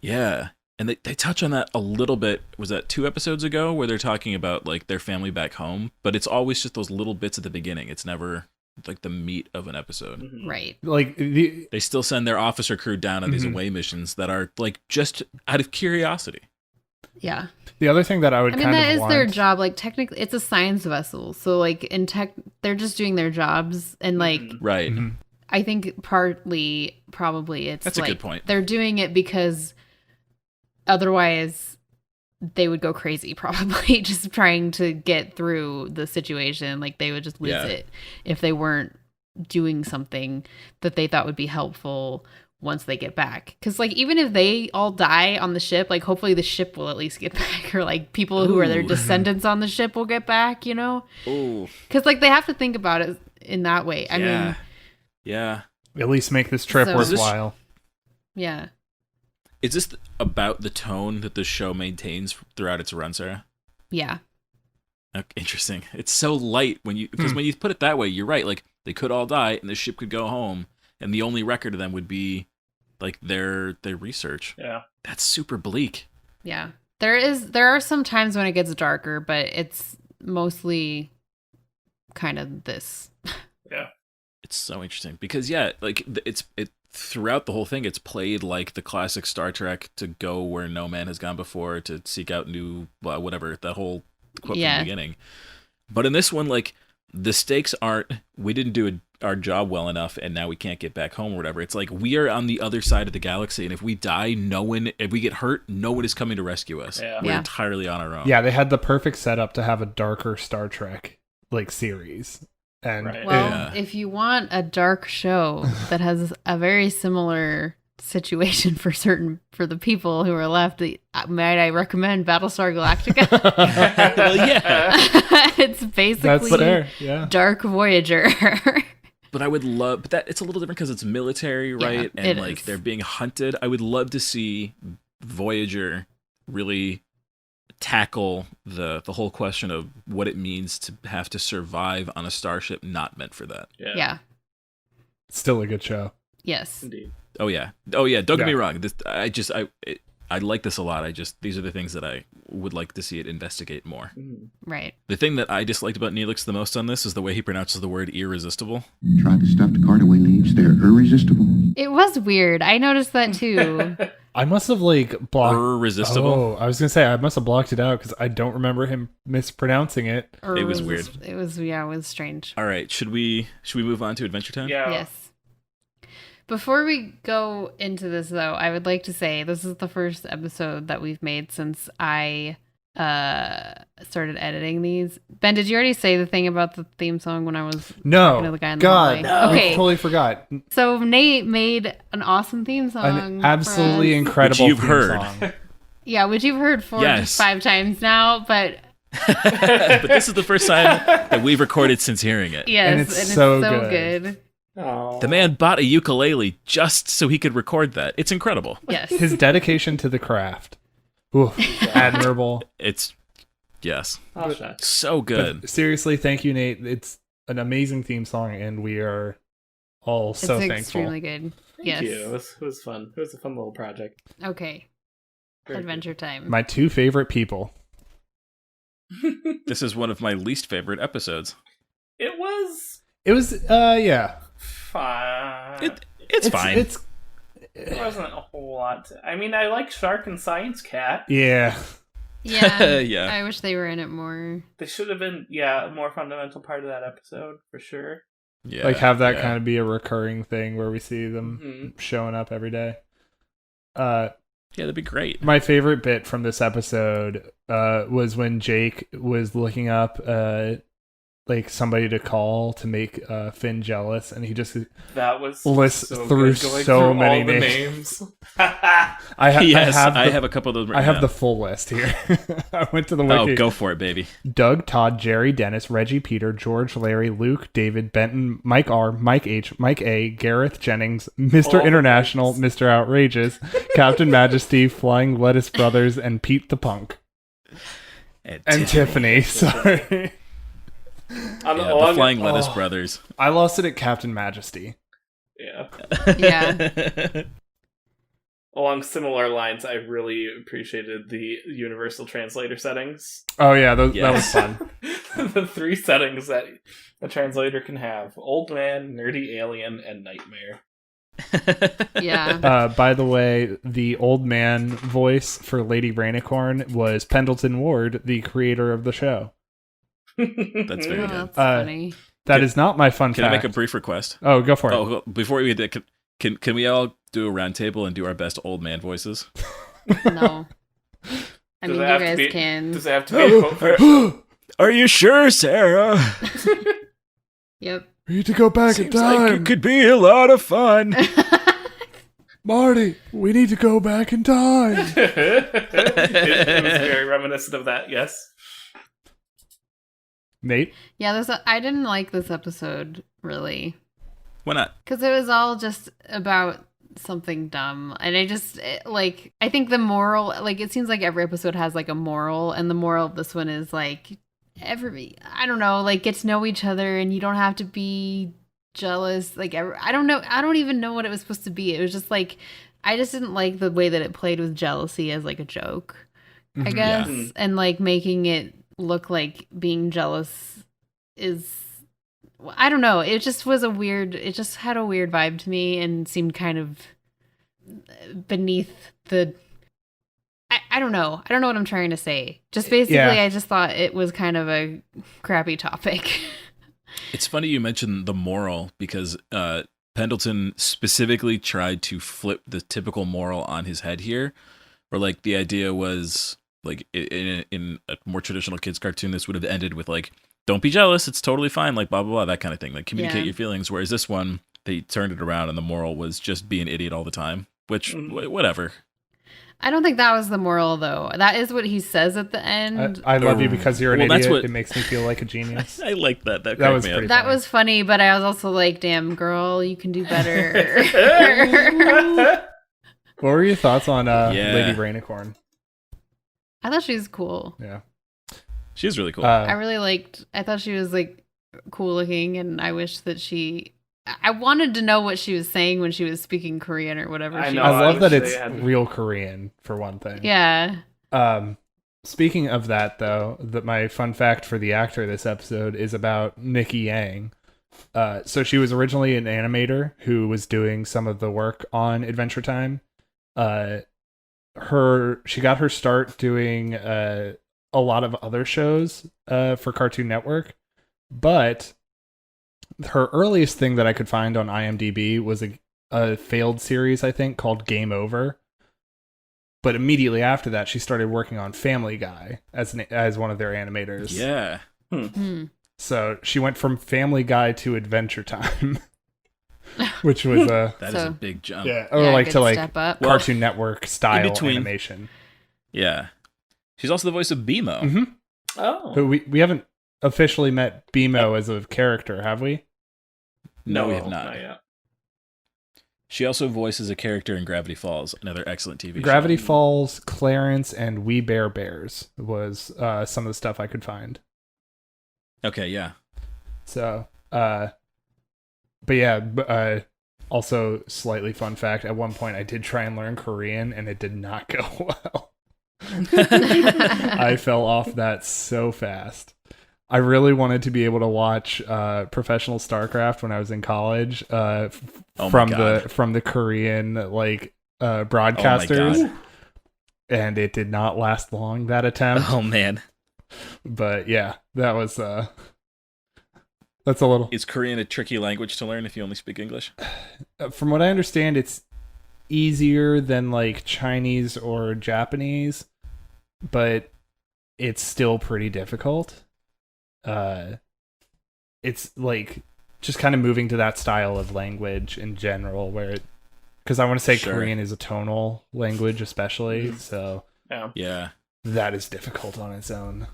Yeah. And they touch on that a little bit. Was that 2 episodes ago where they're talking about like their family back home? But it's always just those little bits at the beginning. It's never like the meat of an episode. Right. Like, They still send their officer crew down on these away missions that are like just out of curiosity. Yeah. the other thing that I would I mean, kind that of is want... their job. Like, technically, it's a science vessel. So, like, in tech, they're just doing their jobs. And, like, Right. I think probably it's That's a like good point. they're doing it because otherwise they would go crazy, probably just trying to get through the situation. Like, they would just lose it if they weren't doing something that they thought would be helpful once they get back. Because, like, even if they all die on the ship, like, hopefully the ship will at least get back, or like people who are their descendants on the ship will get back, you know? Ooh. Because, like, they have to think about it in that way. I mean, yeah. At least make this trip So- worthwhile. yeah. Is this about the tone that the show maintains throughout its run, Sarah? Yeah. Okay, interesting. It's so light because when you put it that way, you're right. Like they could all die and the ship could go home, and the only record of them would be like their research. Yeah. That's super bleak. Yeah. There are some times when it gets darker, but it's mostly kind of this. Yeah. It's so interesting because like it throughout the whole thing, it's played like the classic Star Trek to go where no man has gone before, to seek out new whatever, that whole quote from the beginning. But in this one, like the stakes aren't we didn't do our job well enough and now we can't get back home or whatever. It's like we are on the other side of the galaxy, and if we die, if we get hurt, no one is coming to rescue us. Yeah. We're Yeah. entirely on our own. Yeah, they had the perfect setup to have a darker Star Trek like series. And Right. Well, if you want a dark show that has a very similar situation for the people who are left, might I recommend Battlestar Galactica? Well, yeah. It's basically that's fair. Yeah. Dark Voyager. But I would love, but that it's a little different because it's military, right? Yeah, and it like is. they're being hunted. I would love to see Voyager really tackle the whole question of what it means to have to survive on a starship not meant for that. Yeah. Still a good show. Yes. Indeed. Oh yeah. Don't get me wrong. I like this a lot. These are the things that I would like to see it investigate more. Right. The thing that I disliked about Neelix the most on this is the way he pronounces the word irresistible. Try the stuffed cardaway leaves, they're irresistible. It was weird. I noticed that too. I must have like blocked. Irresistible. Oh, I was gonna say I must have blocked it out because I don't remember him mispronouncing it. It was weird. It was strange. All right, should we move on to Adventure Time? Yeah. Yes. Before we go into this, though, I would like to say this is the first episode that we've made since I started editing these. Ben, did you already say the thing about the theme song when I was talking to the guy in the hallway? Okay. I totally forgot. So Nate made an awesome theme song. An absolutely for us. incredible Which you've theme heard. song. Yeah, which you've heard 5 times now, but But this is the first time that we've recorded since hearing it. yes, And it's so good. Oh. The man bought a ukulele just so he could record that. It's incredible. Yes. His dedication to the craft. Ooh, admirable. It's yes, Oh, shucks. so good. But seriously, thank you, Nate. It's an amazing theme song, and we are all so it's thankful. extremely good. Thank Yes. you. It was fun. It was a fun little project. Okay. Very Adventure time. My 2 favorite people. This is one of my least favorite episodes. It was It was, yeah. fine. It's fine. There wasn't a whole lot. I mean, I like Shark and Science Cat. Yeah. Yeah. Yeah. I wish they were in it more. They should have been, a more fundamental part of that episode, for sure. Yeah, Like, have that yeah. kind of be a recurring thing where we see them showing up every day. Yeah, that'd be great. My favorite bit from this episode was when Jake was looking up like somebody to call to make Finn jealous, and he just That was lists so through good, going so through many all the names. names. I have a couple of those. I have the full list here. I went to the wiki. Oh, go for it, baby. Doug, Todd, Jerry, Dennis, Reggie, Peter, George, Larry, Luke, David, Benton, Mike R, Mike H, Mike A, Gareth Jennings, Mr. All the International, names. Mr. Outrageous, Captain Majesty, Flying Lettuce Brothers, and Pete the Punk. And Tiffany, sorry. The Flying Lettuce Brothers. I lost it at Captain Majesty. Yeah. Yeah. Along similar lines, I really appreciated the universal translator settings. Oh yeah, that was Yes. fun. The 3 settings that a translator can have: old man, nerdy alien, and nightmare. Yeah. By the way, the old man voice for Lady Rainicorn was Pendleton Ward, the creator of the show. That's very Oh, good. that's funny. That is not my fun Can fact. I make a brief request? Oh, go for it. Oh, before we do, can we all do a round table and do our best old man voices? No. I Does mean, it you have to guys be- can. Does it have to be a quote for Are you sure, Sarah? Yep. We need to go back in Seems like time. it could be a lot of fun. Marty, we need to go back in time. it was very reminiscent of that, yes. Nate? Yeah, I didn't like this episode, really. Why not? Because it was all just about something dumb. And I think the moral, like, it seems like every episode has, like, a moral. And the moral of this one is, like, I don't know, like, get to know each other and you don't have to be jealous. Like, I don't know. I don't even know what it was supposed to be. It was just, like, I just didn't like the way that it played with jealousy as, like, a joke, I guess. Yeah. And, like, making it look like being jealous is... I don't know. It just was it just had a weird vibe to me and seemed kind of beneath the, I don't know. I don't know what I'm trying to say. Just basically, Yeah. I just thought it was kind of a crappy topic. It's funny you mentioned the moral because Pendleton specifically tried to flip the typical moral on his head here, where like the idea was like in a more traditional kids cartoon, this would have ended with like, don't be jealous, it's totally fine, like blah blah blah, that kind of thing, like communicate your feelings. Whereas this one, they turned it around and the moral was just be an idiot all the time, which whatever. I don't think that was the moral, though. That is what he says at the end. I love you because you're an Well, that's idiot. what- it makes me feel like a genius. I like that. That was cracked me pretty up. That funny. was funny, but I was also like, damn, girl, you can do better. What were your thoughts on Yeah. Lady Rainicorn? I thought she was cool. Yeah. She was really cool. I thought she was like cool looking, and I wish that I wanted to know what she was saying when she was speaking Korean or whatever. I she know, I was love that they it's had- real Korean for one thing. Yeah. Speaking of that, though, my fun fact for the actor this episode is about Nikki Yang. So she was originally an animator who was doing some of the work on Adventure Time. She got her start doing a lot of other shows for Cartoon Network, but her earliest thing that I could find on IMDb was a failed series, I think, called Game Over. But immediately after that, she started working on Family Guy as one of their animators. Yeah. So she went from Family Guy to Adventure Time, which was That is a big jump. or good to step up. Cartoon Network style in between. animation. Yeah. She's also the voice of BMO. Mm-hmm. Oh. But we haven't officially met BMO as a character, have we? No, we have not. yet. She also voices a character in Gravity Falls, another excellent TV show. Gravity Falls, Clarence, and We Bare Bears was some of the stuff I could find. Okay, yeah. So, but yeah, also slightly fun fact, at one point I did try and learn Korean and it did not go well. I fell off that so fast. I really wanted to be able to watch professional StarCraft when I was in college from the Korean broadcasters, and it did not last long, that attempt. Oh man. But yeah, that was that's a little. Is Korean a tricky language to learn if you only speak English? From what I understand, it's easier than like Chinese or Japanese, but it's still pretty difficult. It's like just kind of moving to that style of language in general, because I want to say Korean is a tonal language, especially. So yeah, that is difficult on its own.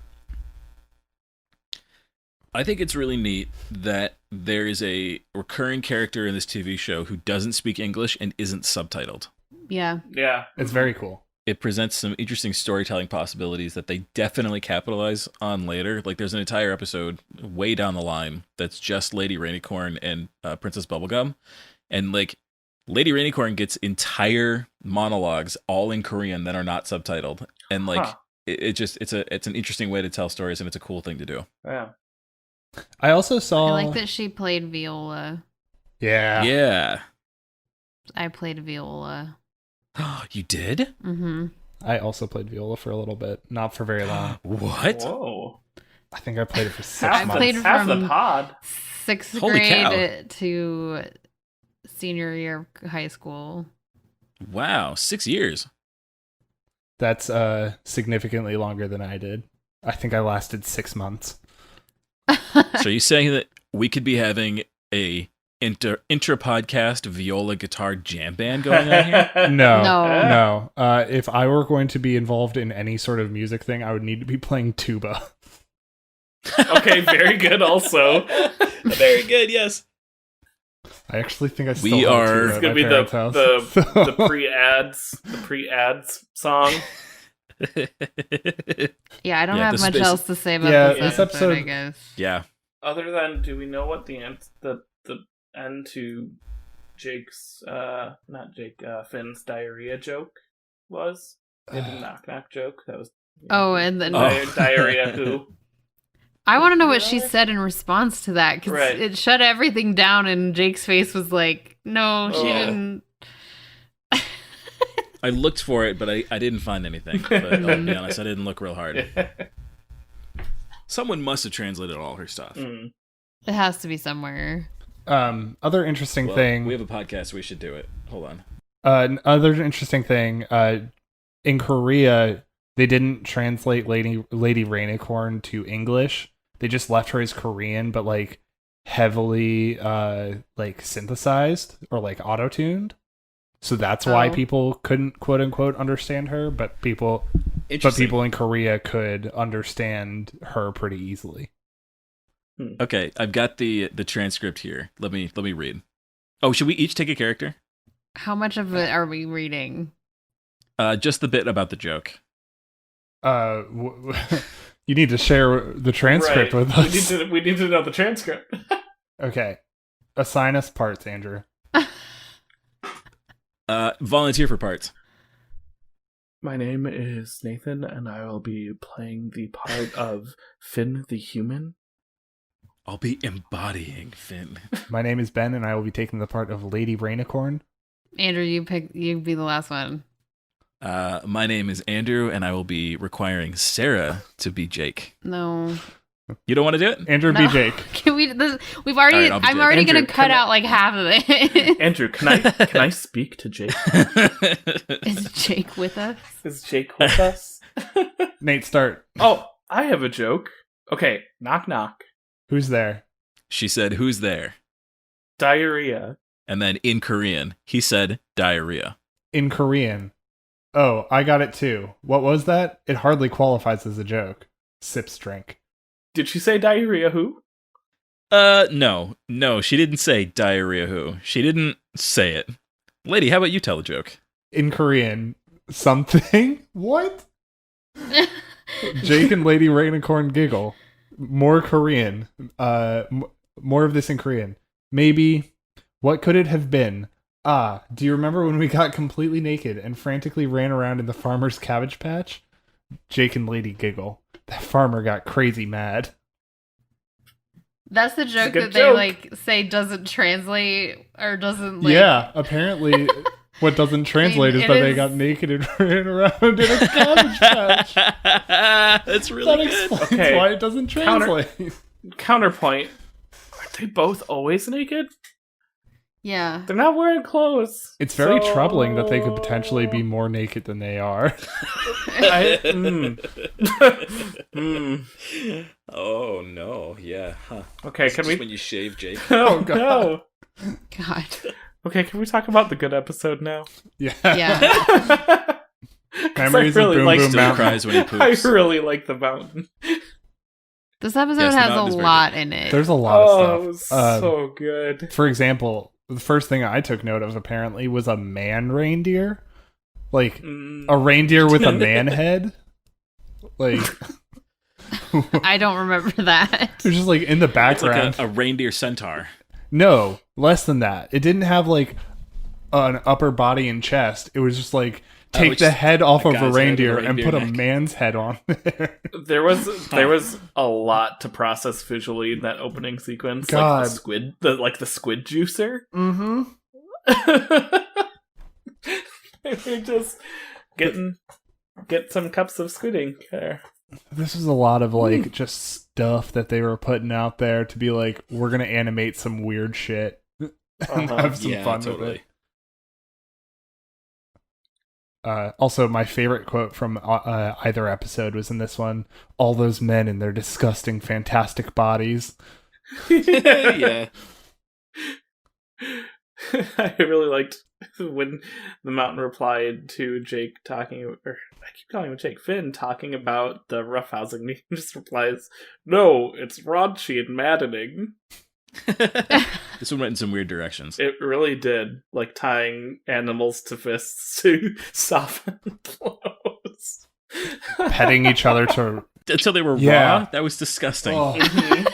I think it's really neat that there is a recurring character in this TV show who doesn't speak English and isn't subtitled. Yeah. It's very cool. It presents some interesting storytelling possibilities that they definitely capitalize on later. Like there's an entire episode way down the line that's just Lady Rainicorn and Princess Bubblegum. And like Lady Rainicorn gets entire monologues all in Korean that are not subtitled. And like it's an interesting way to tell stories, and it's a cool thing to do. Yeah. I also saw. I like that she played viola. Yeah. Yeah. I played viola. You did? Mm-hmm. I also played viola for a little bit, not for very long. What? Whoa. I think I played it for 6 I months. played half from the pod. 6th Holy grade to senior year of high school. Wow, 6 years. That's significantly longer than I did. I think I lasted 6 months. So are you saying that we could be having a intra-podcast viola guitar jam band going on here? No. If I were going to be involved in any sort of music thing, I would need to be playing tuba. Okay, very good also. Very good, yes. I actually think I still We have are- tuba It's at gonna my be parents' house. the pre-ads song. Yeah, I don't Yeah, have the much space- else to say about Yeah, this this episode, I episode- guess. Yeah. Other than, do we know what the end to Jake's Finn's diarrhea joke was? They had a knock joke. That was And then diarrhea who? I want to know what she said in response to that, because Right. it shut everything down, and Jake's face was like, no, she didn't. I looked for it, but I didn't find anything. But I'll be honest, I didn't look real hard. Someone must have translated all her stuff. Mm. It has to be somewhere. Other interesting Well, thing. we have a podcast, we should do it. Hold on. Another interesting thing. In Korea, they didn't translate Lady Rainicorn to English. They just left her as Korean, but like heavily like synthesized or like auto-tuned. So that's why people couldn't quote unquote understand her, but people in Korea could understand her pretty easily. Okay, I've got the transcript here. Let me read. Oh, should we each take a character? How much of it are we reading? Just the bit about the joke. You need to share the transcript Right. with us. We need to know the transcript. Okay. Assign us parts, Andrew. Volunteer for parts. My name is Nathan, and I will be playing the part of Finn the human. I'll be embodying Finn. My name is Ben, and I will be taking the part of Lady Rainicorn. Andrew, you be the last one. My name is Andrew, and I will be requiring Sarah to be Jake. No. You don't want to do it? Andrew, No. be Jake. Can we? We've already. All right, I'll be I'm Jake. already Andrew, gonna cut can I- out like half of it. Andrew, can I speak to Jake? Is Jake with us? Is Jake with us? Nate, start. Oh, I have a joke. Okay, knock knock. Who's there? She said, "Who's there?" Diarrhea. And then in Korean, he said, "Diarrhea." In Korean. Oh, I got it too. What was that? It hardly qualifies as a joke. Sips drink. Did she say diarrhea who? No, she didn't say diarrhea who. She didn't say it. Lady, how about you tell a joke? In Korean. Something? What? Jake and Lady Rainicorn giggle. More Korean. More of this in Korean. Maybe. What could it have been? Ah, do you remember when we got completely naked and frantically ran around in the farmer's cabbage patch? Jake and Lady giggle. That farmer got crazy mad. That's the joke good that they joke. like say doesn't translate or doesn't like. Yeah, apparently what doesn't translate is it that they is- got naked and ran around in a cabbage patch. That's really That good. explains Okay. why it doesn't translate. Counterpoint. Aren't they both always naked? Yeah. They're not wearing clothes. It's very So- troubling that they could potentially be more naked than they are. Oh no, yeah. Huh. Okay, can Just we? when you shave Jake? Oh God. no. God. Okay, can we talk about the good episode now? Yeah. Yeah. Memories I of really Boom like Boom Still Mountain. cries when he I poops. really like the mountain. This episode Yes, the has mountain a is very lot in it. There's a lot Oh, of stuff. so good. For example, the first thing I took note of apparently was a man reindeer. Like a reindeer with a man head. Like I don't remember that. it was just like in the It's background. like a reindeer centaur. No, less than that. It didn't have like an upper body and chest. It was just like take it's the just head off a of a guy's head with a reindeer and reindeer put a neck. man's head on there. There was a lot to process visually in that opening sequence. God. Like the squid juicer. Mm-hmm. We're just get some cups of squidding there. This was a lot of like just stuff that they were putting out there to be like, we're gonna animate some weird shit and have some Yeah, fun totally. with it. Also, my favorite quote from either episode was in this one. All those men in their disgusting, fantastic bodies. Yeah. I really liked when the mountain replied to Jake talking, or I keep calling him Jake, Finn talking about the roughhousing. He just replies, "No, it's raunchy and maddening." This one went in some weird directions. It really did, like tying animals to fists to soften blows. Petting each other to Until they were Yeah. raw? That was disgusting. Oh. Mhm.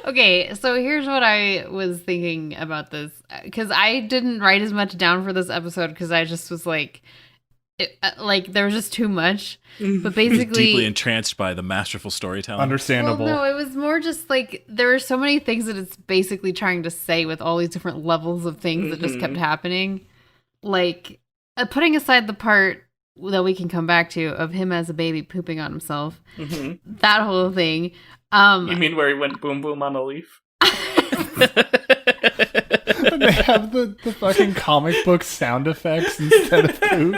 Okay, so here's what I was thinking about this. Because I didn't write as much down for this episode because I just was like, there was just too much. But He was basically, deeply entranced by the masterful storytelling. understandable. well, no, it was more just like there were so many things that it's basically trying to say with all these different levels of things that just kept happening. Like, putting aside the part that we can come back to of him as a baby pooping on himself, Mhm. that whole thing. You mean where he went boom boom on a leaf? And they have the fucking comic book sound effects instead of poop.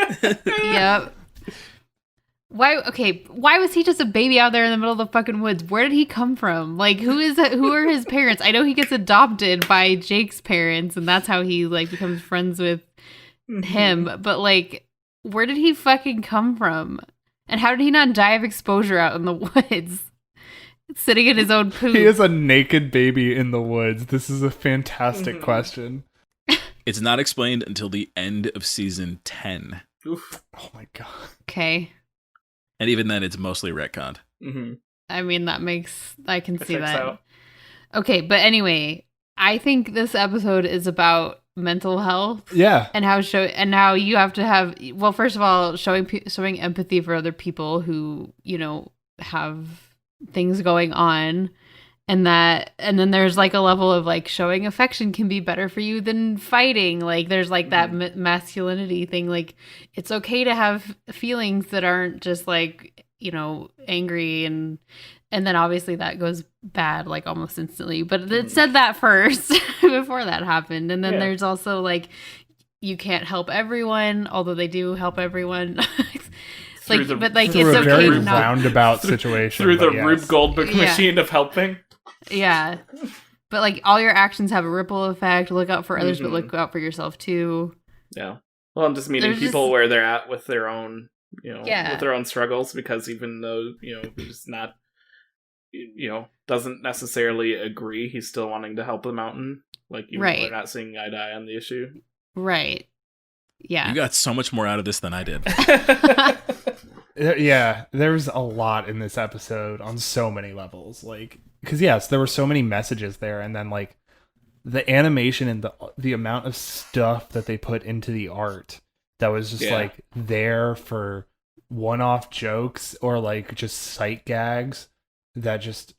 Yep. Why was he just a baby out there in the middle of the fucking woods? Where did he come from? Like, who are his parents? I know he gets adopted by Jake's parents, and that's how he like becomes friends with him, but like, where did he fucking come from? And how did he not die of exposure out in the woods? Sitting in his own poop. He is a naked baby in the woods. This is a fantastic question. It's not explained until the end of season 10. Oof. Oh my god. Okay. And even then, it's mostly retconned. Mm-hmm. I mean, I can see that. Out. Okay, but anyway, I think this episode is about mental health. Yeah. And how you have to have, well, first of all, showing empathy for other people who, have things going on. And then there's like a level of like showing affection can be better for you than fighting. Like there's like that masculinity thing. Like it's okay to have feelings that aren't just like, angry and then obviously that goes bad like almost instantly. But it said that first before that happened. And then there's also like you can't help everyone, although they do help everyone. Through it's okay a very to not roundabout situation. Through the Rube Goldberg machine of helping. Yeah. But like all your actions have a ripple effect. Look out for others, but look out for yourself too. Yeah. Well, I'm just meeting people where they're at with their own, with their own struggles, because even though, he's not, doesn't necessarily agree, he's still wanting to help the mountain. Like, even though they're not seeing eye to eye on the issue. Right. Yeah. You got so much more out of this than I did. Yeah, there's a lot in this episode on so many levels. Like, because yes, there were so many messages there, and then like the animation and the amount of stuff that they put into the art that was just like there for one-off jokes or like just sight gags that just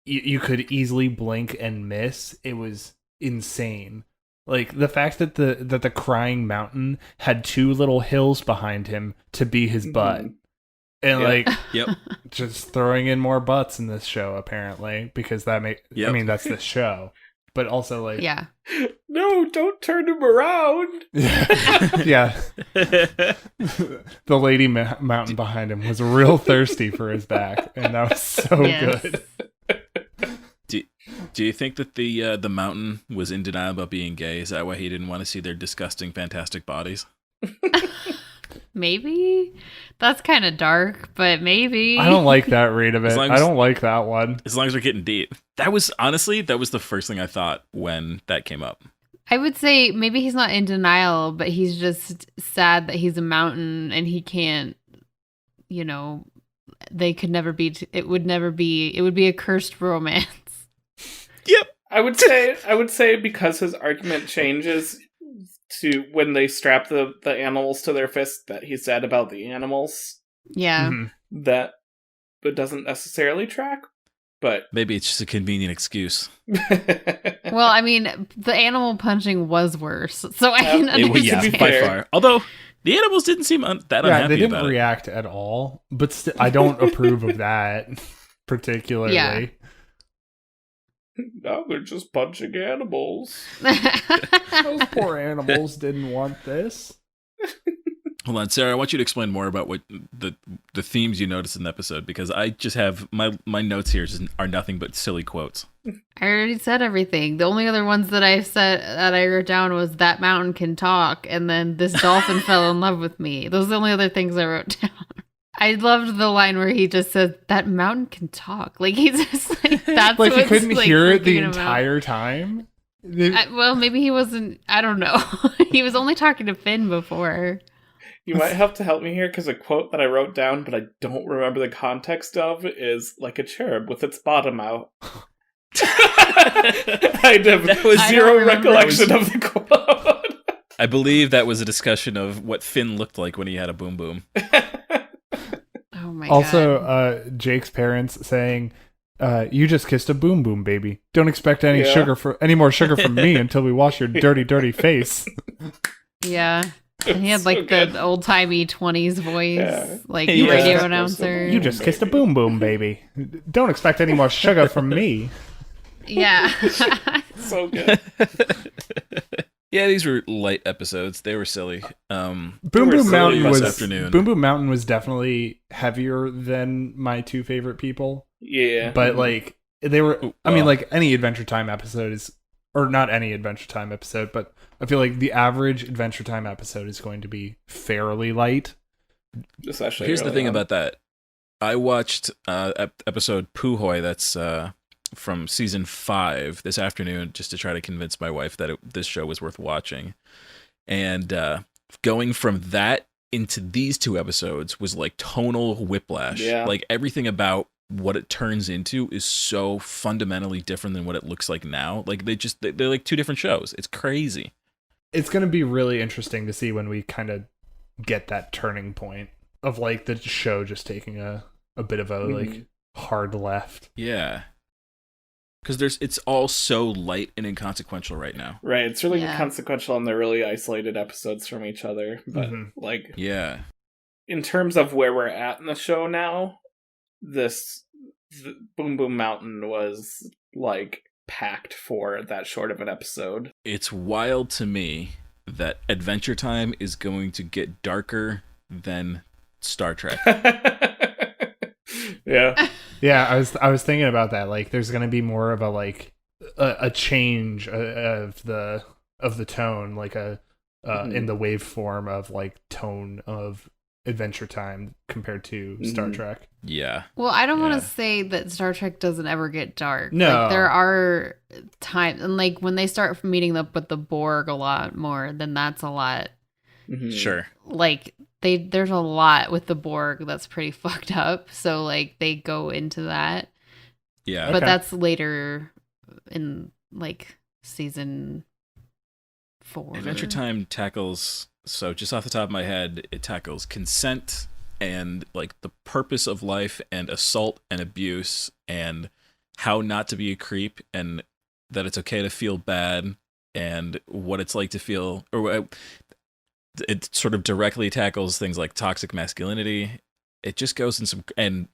you could easily blink and miss. It was insane. Like the fact that the crying mountain had two little hills behind him to be his butt. And just throwing in more butts in this show apparently, because that I mean that's the show. But also like no, don't turn him around. Yeah. The lady mountain behind him was real thirsty for his back, and that was so good. Do you think that the mountain was in denial about being gay? Is that why he didn't want to see their disgusting, fantastic bodies? Maybe. That's kind of dark, but maybe. I don't like that read of it. I don't like that one. As long as we're getting deep. That was the first thing I thought when that came up. I would say maybe he's not in denial, but he's just sad that he's a mountain and he can't, they could never be, it would be a cursed romance. Yep. I would say because his argument changes to when they strap the animals to their fists, that he's sad about the animals. Yeah. Mm-hmm. That it doesn't necessarily track, but maybe it's just a convenient excuse. Well, I mean, the animal punching was worse, so I can understand. By far. Although the animals didn't seem that unhappy about it. They didn't react at all, but I don't approve of that particularly. Yeah. Now they're just punching animals. Those poor animals didn't want this. Hold on, Sarah, I want you to explain more about what the themes you noticed in the episode, because I just have my notes here are nothing but silly quotes. I already said everything. The only other ones that I wrote down was that mountain can talk, and then this dolphin fell in love with me. Those are the only other things I wrote down. I loved the line where he just said that mountain can talk. Like he's just like that's like he couldn't hear it the him entire time. Well, maybe he wasn't. I don't know. He was only talking to Finn before. You might have to help me here, because a quote that I wrote down, but I don't remember the context of, is like a cherub with its bottom out. I have zero recollection of the quote. I believe that was a discussion of what Finn looked like when he had a boom boom. Oh my also, God. Jake's parents saying, "You just kissed a boom boom, baby. Don't expect any more sugar from me until we wash your dirty, dirty face." Yeah. And he had like the old timey 20s voice, like Yeah. radio announcer. You just kissed a boom boom, baby. Don't expect any more sugar from me. Yeah. So good. Yeah, these were light episodes. They were silly. Boom Boom Mountain Boom Boom Mountain was definitely heavier than my two favorite people. Yeah. But like they were I mean like any Adventure Time episode is, or not any Adventure Time episode, but I feel like the average Adventure Time episode is going to be fairly light. Especially here's the thing about that. I watched episode Puhoy, that's from season 5 this afternoon, just to try to convince my wife that this show was worth watching. And going from that into these 2 episodes was like tonal whiplash. Yeah. Like everything about what it turns into is so fundamentally different than what it looks like now. Like they're like 2 different shows. It's crazy. It's going to be really interesting to see when we kind of get that turning point of like the show just taking a bit of a like hard left. Yeah. Because it's all so light and inconsequential right now. Right, it's really Yeah. consequential, and they're really isolated episodes from each other. But like, Yeah. in terms of where we're at in the show now, the Boom Boom Mountain was like packed for that short of an episode. It's wild to me that Adventure Time is going to get darker than Star Trek. Yeah. Yeah, I was thinking about that. Like, there's gonna be more of a like a change of the tone, like in the waveform of like tone of Adventure Time compared to Star Trek. Yeah. Well, I don't want Yeah. to say that Star Trek doesn't ever get dark. No. Like, there are times, and like when they start meeting up with the Borg a lot more, then that's a lot. Sure. Like there's a lot with the Borg that's pretty fucked up. So like they go into that, Yeah. but Okay. that's later in like season 4. Adventure Time tackles, so just off the top of my head, it tackles consent and like the purpose of life and assault and abuse and how not to be a creep and that it's okay to feel bad and what it's like to feel, or it sort of directly tackles things like toxic masculinity. It just goes in some, and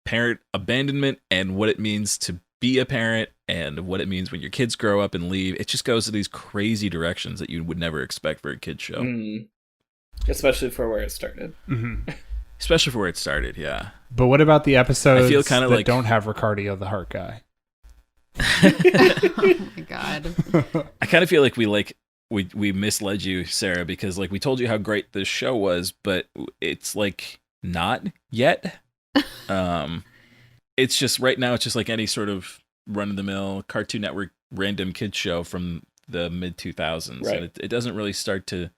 parent abandonment and what it means to be a parent and what it means when your kids grow up and leave. It just goes to these crazy directions that you would never expect for a kid's show. Especially for where it started. Especially for where it started, yeah. But what about the episodes I feel kinda that like- don't have Ricardio the heart guy? Oh my god. I kind of feel like we misled you, Sarah, because like we told you how great this show was, but it's like not yet. It's just right now it's just like any sort of run-of-the-mill Cartoon Network random kids show from the mid 2000s. Right. And it doesn't really start to,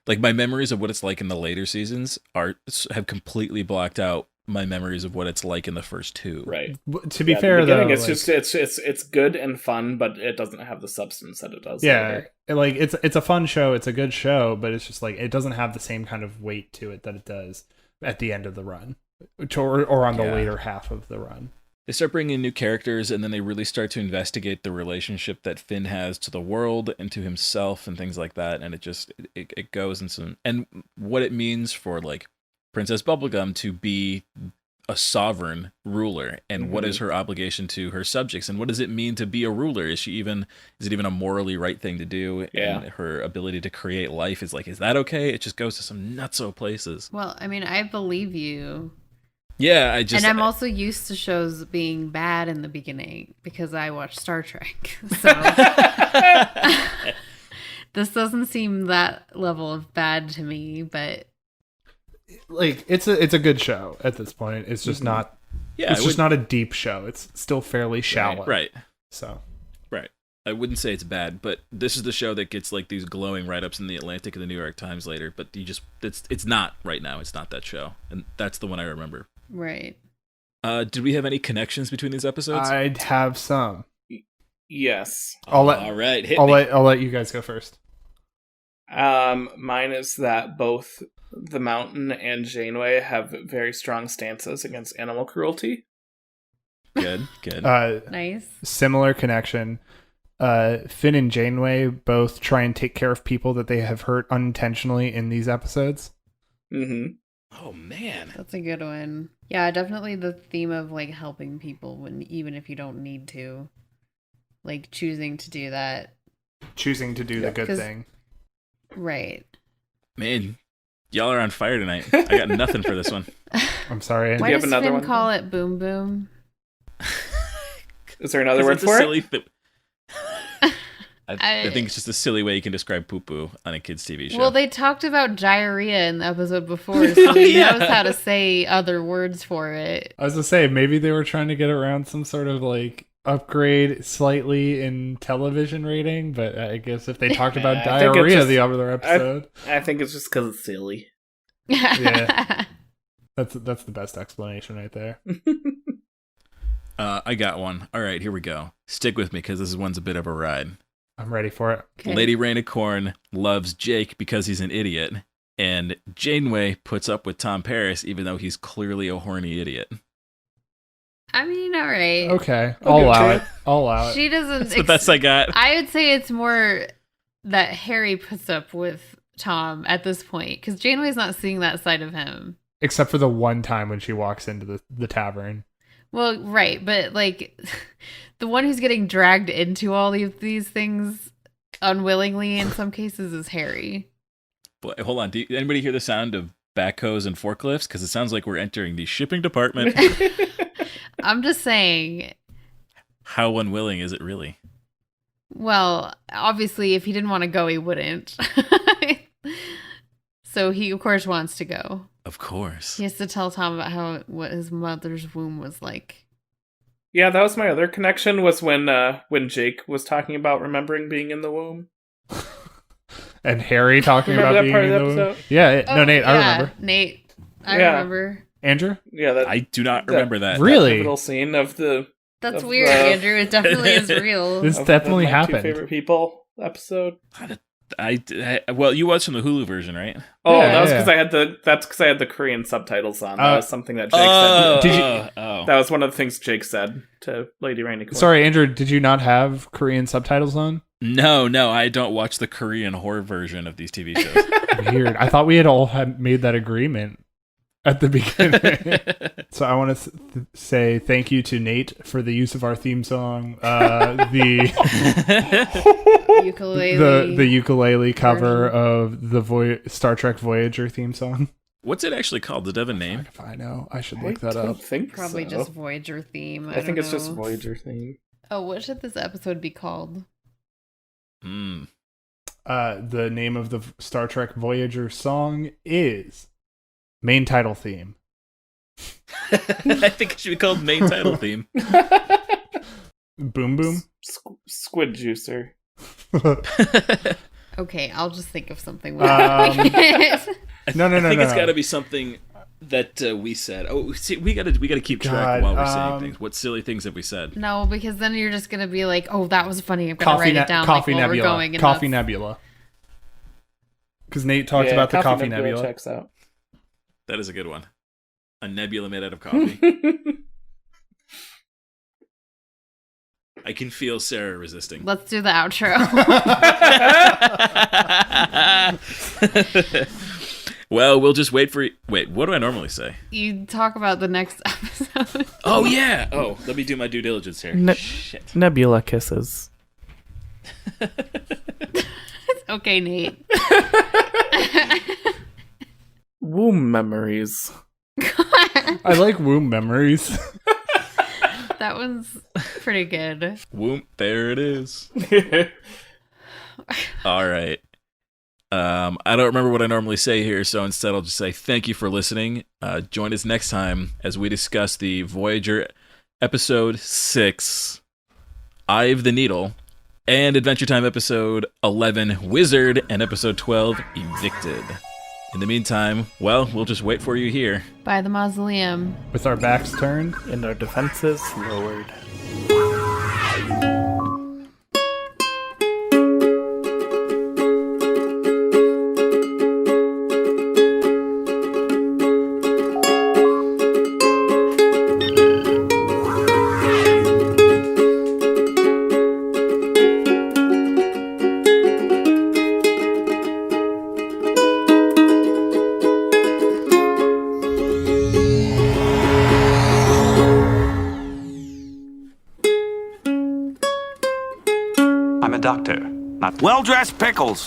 like, my memories of what it's like in the later seasons have completely blocked out my memories of what it's like in the first 2. Right. To be Yeah, fair, the beginning, though, it's like, just it's good and fun, but it doesn't have the substance that it does. yeah, later. like it's a fun show, it's a good show, but it's just like it doesn't have the same kind of weight to it that it does at the end of the run, or on the Yeah. later half of the run. They start bringing in new characters, and then they really start to investigate the relationship that Finn has to the world and to himself and things like that. And it goes in some, and what it means for like Princess Bubblegum to be a sovereign ruler, and what is her obligation to her subjects, and what does it mean to be a ruler? Is it even a morally right thing to do? Yeah. And her ability to create life is like, is that okay? It just goes to some nutso places. Well, I mean, I believe you. Yeah, And I'm also used to shows being bad in the beginning because I watch Star Trek. So this doesn't seem that level of bad to me, but Like it's a good show at this point. It's just not. yeah, It's just not a deep show. It's still fairly shallow. right. So Right. I wouldn't say it's bad, but this is the show that gets like these glowing write-ups in the Atlantic and the New York Times later, but it's not right now. It's not that show. And that's the one I remember. right. Did we have any connections between these episodes? I'd have some. Yes. I'll let All right, hit I'll me. let you guys go first. Mine is that both the Mountain and Janeway have very strong stances against animal cruelty. Good, good. Nice. Similar connection. Finn and Janeway both try and take care of people that they have hurt unintentionally in these episodes. Mm-hmm. Oh man. That's a good one. Yeah, definitely the theme of like helping people when even if you don't need to. Like choosing to do that. Choosing to do the good 'Cause- thing. Right. Man, y'all are on fire tonight. I got nothing for this one. I'm sorry. Why you have does another Finn one? call it boom boom? Is there another 'Cause word it's a for silly it? I think it's just a silly way you can describe poo-poo on a kid's TV show. Well, they talked about diarrhea in the episode before, so he Yeah. knows how to say other words for it. I was gonna say maybe they were trying to get around some sort of like upgrade slightly in television rating, but I guess if they talked about I think it's diarrhea just- the other episode, I think it's just because it's silly. Yeah. That's the best explanation right there. I got one. All right, here we go. Stick with me because this one's a bit of a ride. I'm ready for it. Okay. Lady Rainicorn loves Jake because he's an idiot, and Janeway puts up with Tom Paris even though he's clearly a horny idiot. I mean, all right. Okay. I'll allow it. I'll allow it. She doesn't. That's the best I got. I would say it's more that Harry puts up with Tom at this point because Janeway's not seeing that side of him. Except for the one time when she walks into the tavern. Well, right, but like the one who's getting dragged into all these things unwillingly in some cases is Harry. But hold on, anybody hear the sound of backhoes and forklifts? Because it sounds like we're entering the shipping department. I'm just saying. How unwilling is it really? Well, obviously, if he didn't want to go, he wouldn't. So he, of course, wants to go. Of course. He has to tell Tom about what his mother's womb was like. Yeah, that was my other connection, was when Jake was talking about remembering being in the womb. And Harry talking Remember about that being part of in the the episode? Yeah, no, Nate, I yeah, remember. Nate, I Yeah. remember. Andrew? Yeah, that I do not remember that. Really? little scene of the That's Of weird, the- Andrew. It definitely is real. This of definitely the My Two happened. Favorite People episode. Well, you watched from the Hulu version, right? Oh, Yeah, that was yeah. because I had the Korean subtitles on. That was something that Jake Oh, said. Did you- That was one of the things Jake said to Lady Rainicorn. Sorry, Andrew, did you not have Korean subtitles on? No, I don't watch the Korean horror version of these TV shows. Weird. I thought we had all made that agreement at the beginning. So I want to say thank you to Nate for the use of our theme song. The Ukulele. the ukulele cover of the Star Trek Voyager theme song. What's it actually called? Does it have a name? If I know, I should I look that don't up. think Probably so. just Voyager theme. I think it's don't just know. Voyager theme. Oh, what should this episode be called? The name of the Star Trek Voyager song is main title theme. I think it should be called main title theme. Boom boom. Squid juicer. Okay, I'll just think of something. No. I think No. it's got to be something that we said. Oh, see, we got to keep track God, while we're saying things. What silly things have we said? No, because then you're just gonna be like, "Oh, that was funny. I'm gonna Coffee, write it down." Coffee like, while Nebula. We're going, and Coffee that's- Nebula. Because Nate talked about the Coffee Nebula. Checks out. That is a good one. A nebula made out of coffee. I can feel Sarah resisting. Let's do the outro. Well, we'll just wait for. Wait, what do I normally say? You talk about the next episode. Oh yeah. Oh, let me do my due diligence here. Shit. Nebula kisses. Okay, Nate. Womb memories. I like womb memories. That one's pretty good. Whoop! There it is. All right. I don't remember what I normally say here, so instead I'll just say thank you for listening. Join us next time as we discuss the Voyager episode 6, Eye of the Needle, and Adventure Time episode 11, Wizard, and episode 12, Evicted. In the meantime, well, we'll just wait for you here. By the mausoleum. With our backs turned. And our defenses lowered. I'm a doctor, not well-dressed pickles.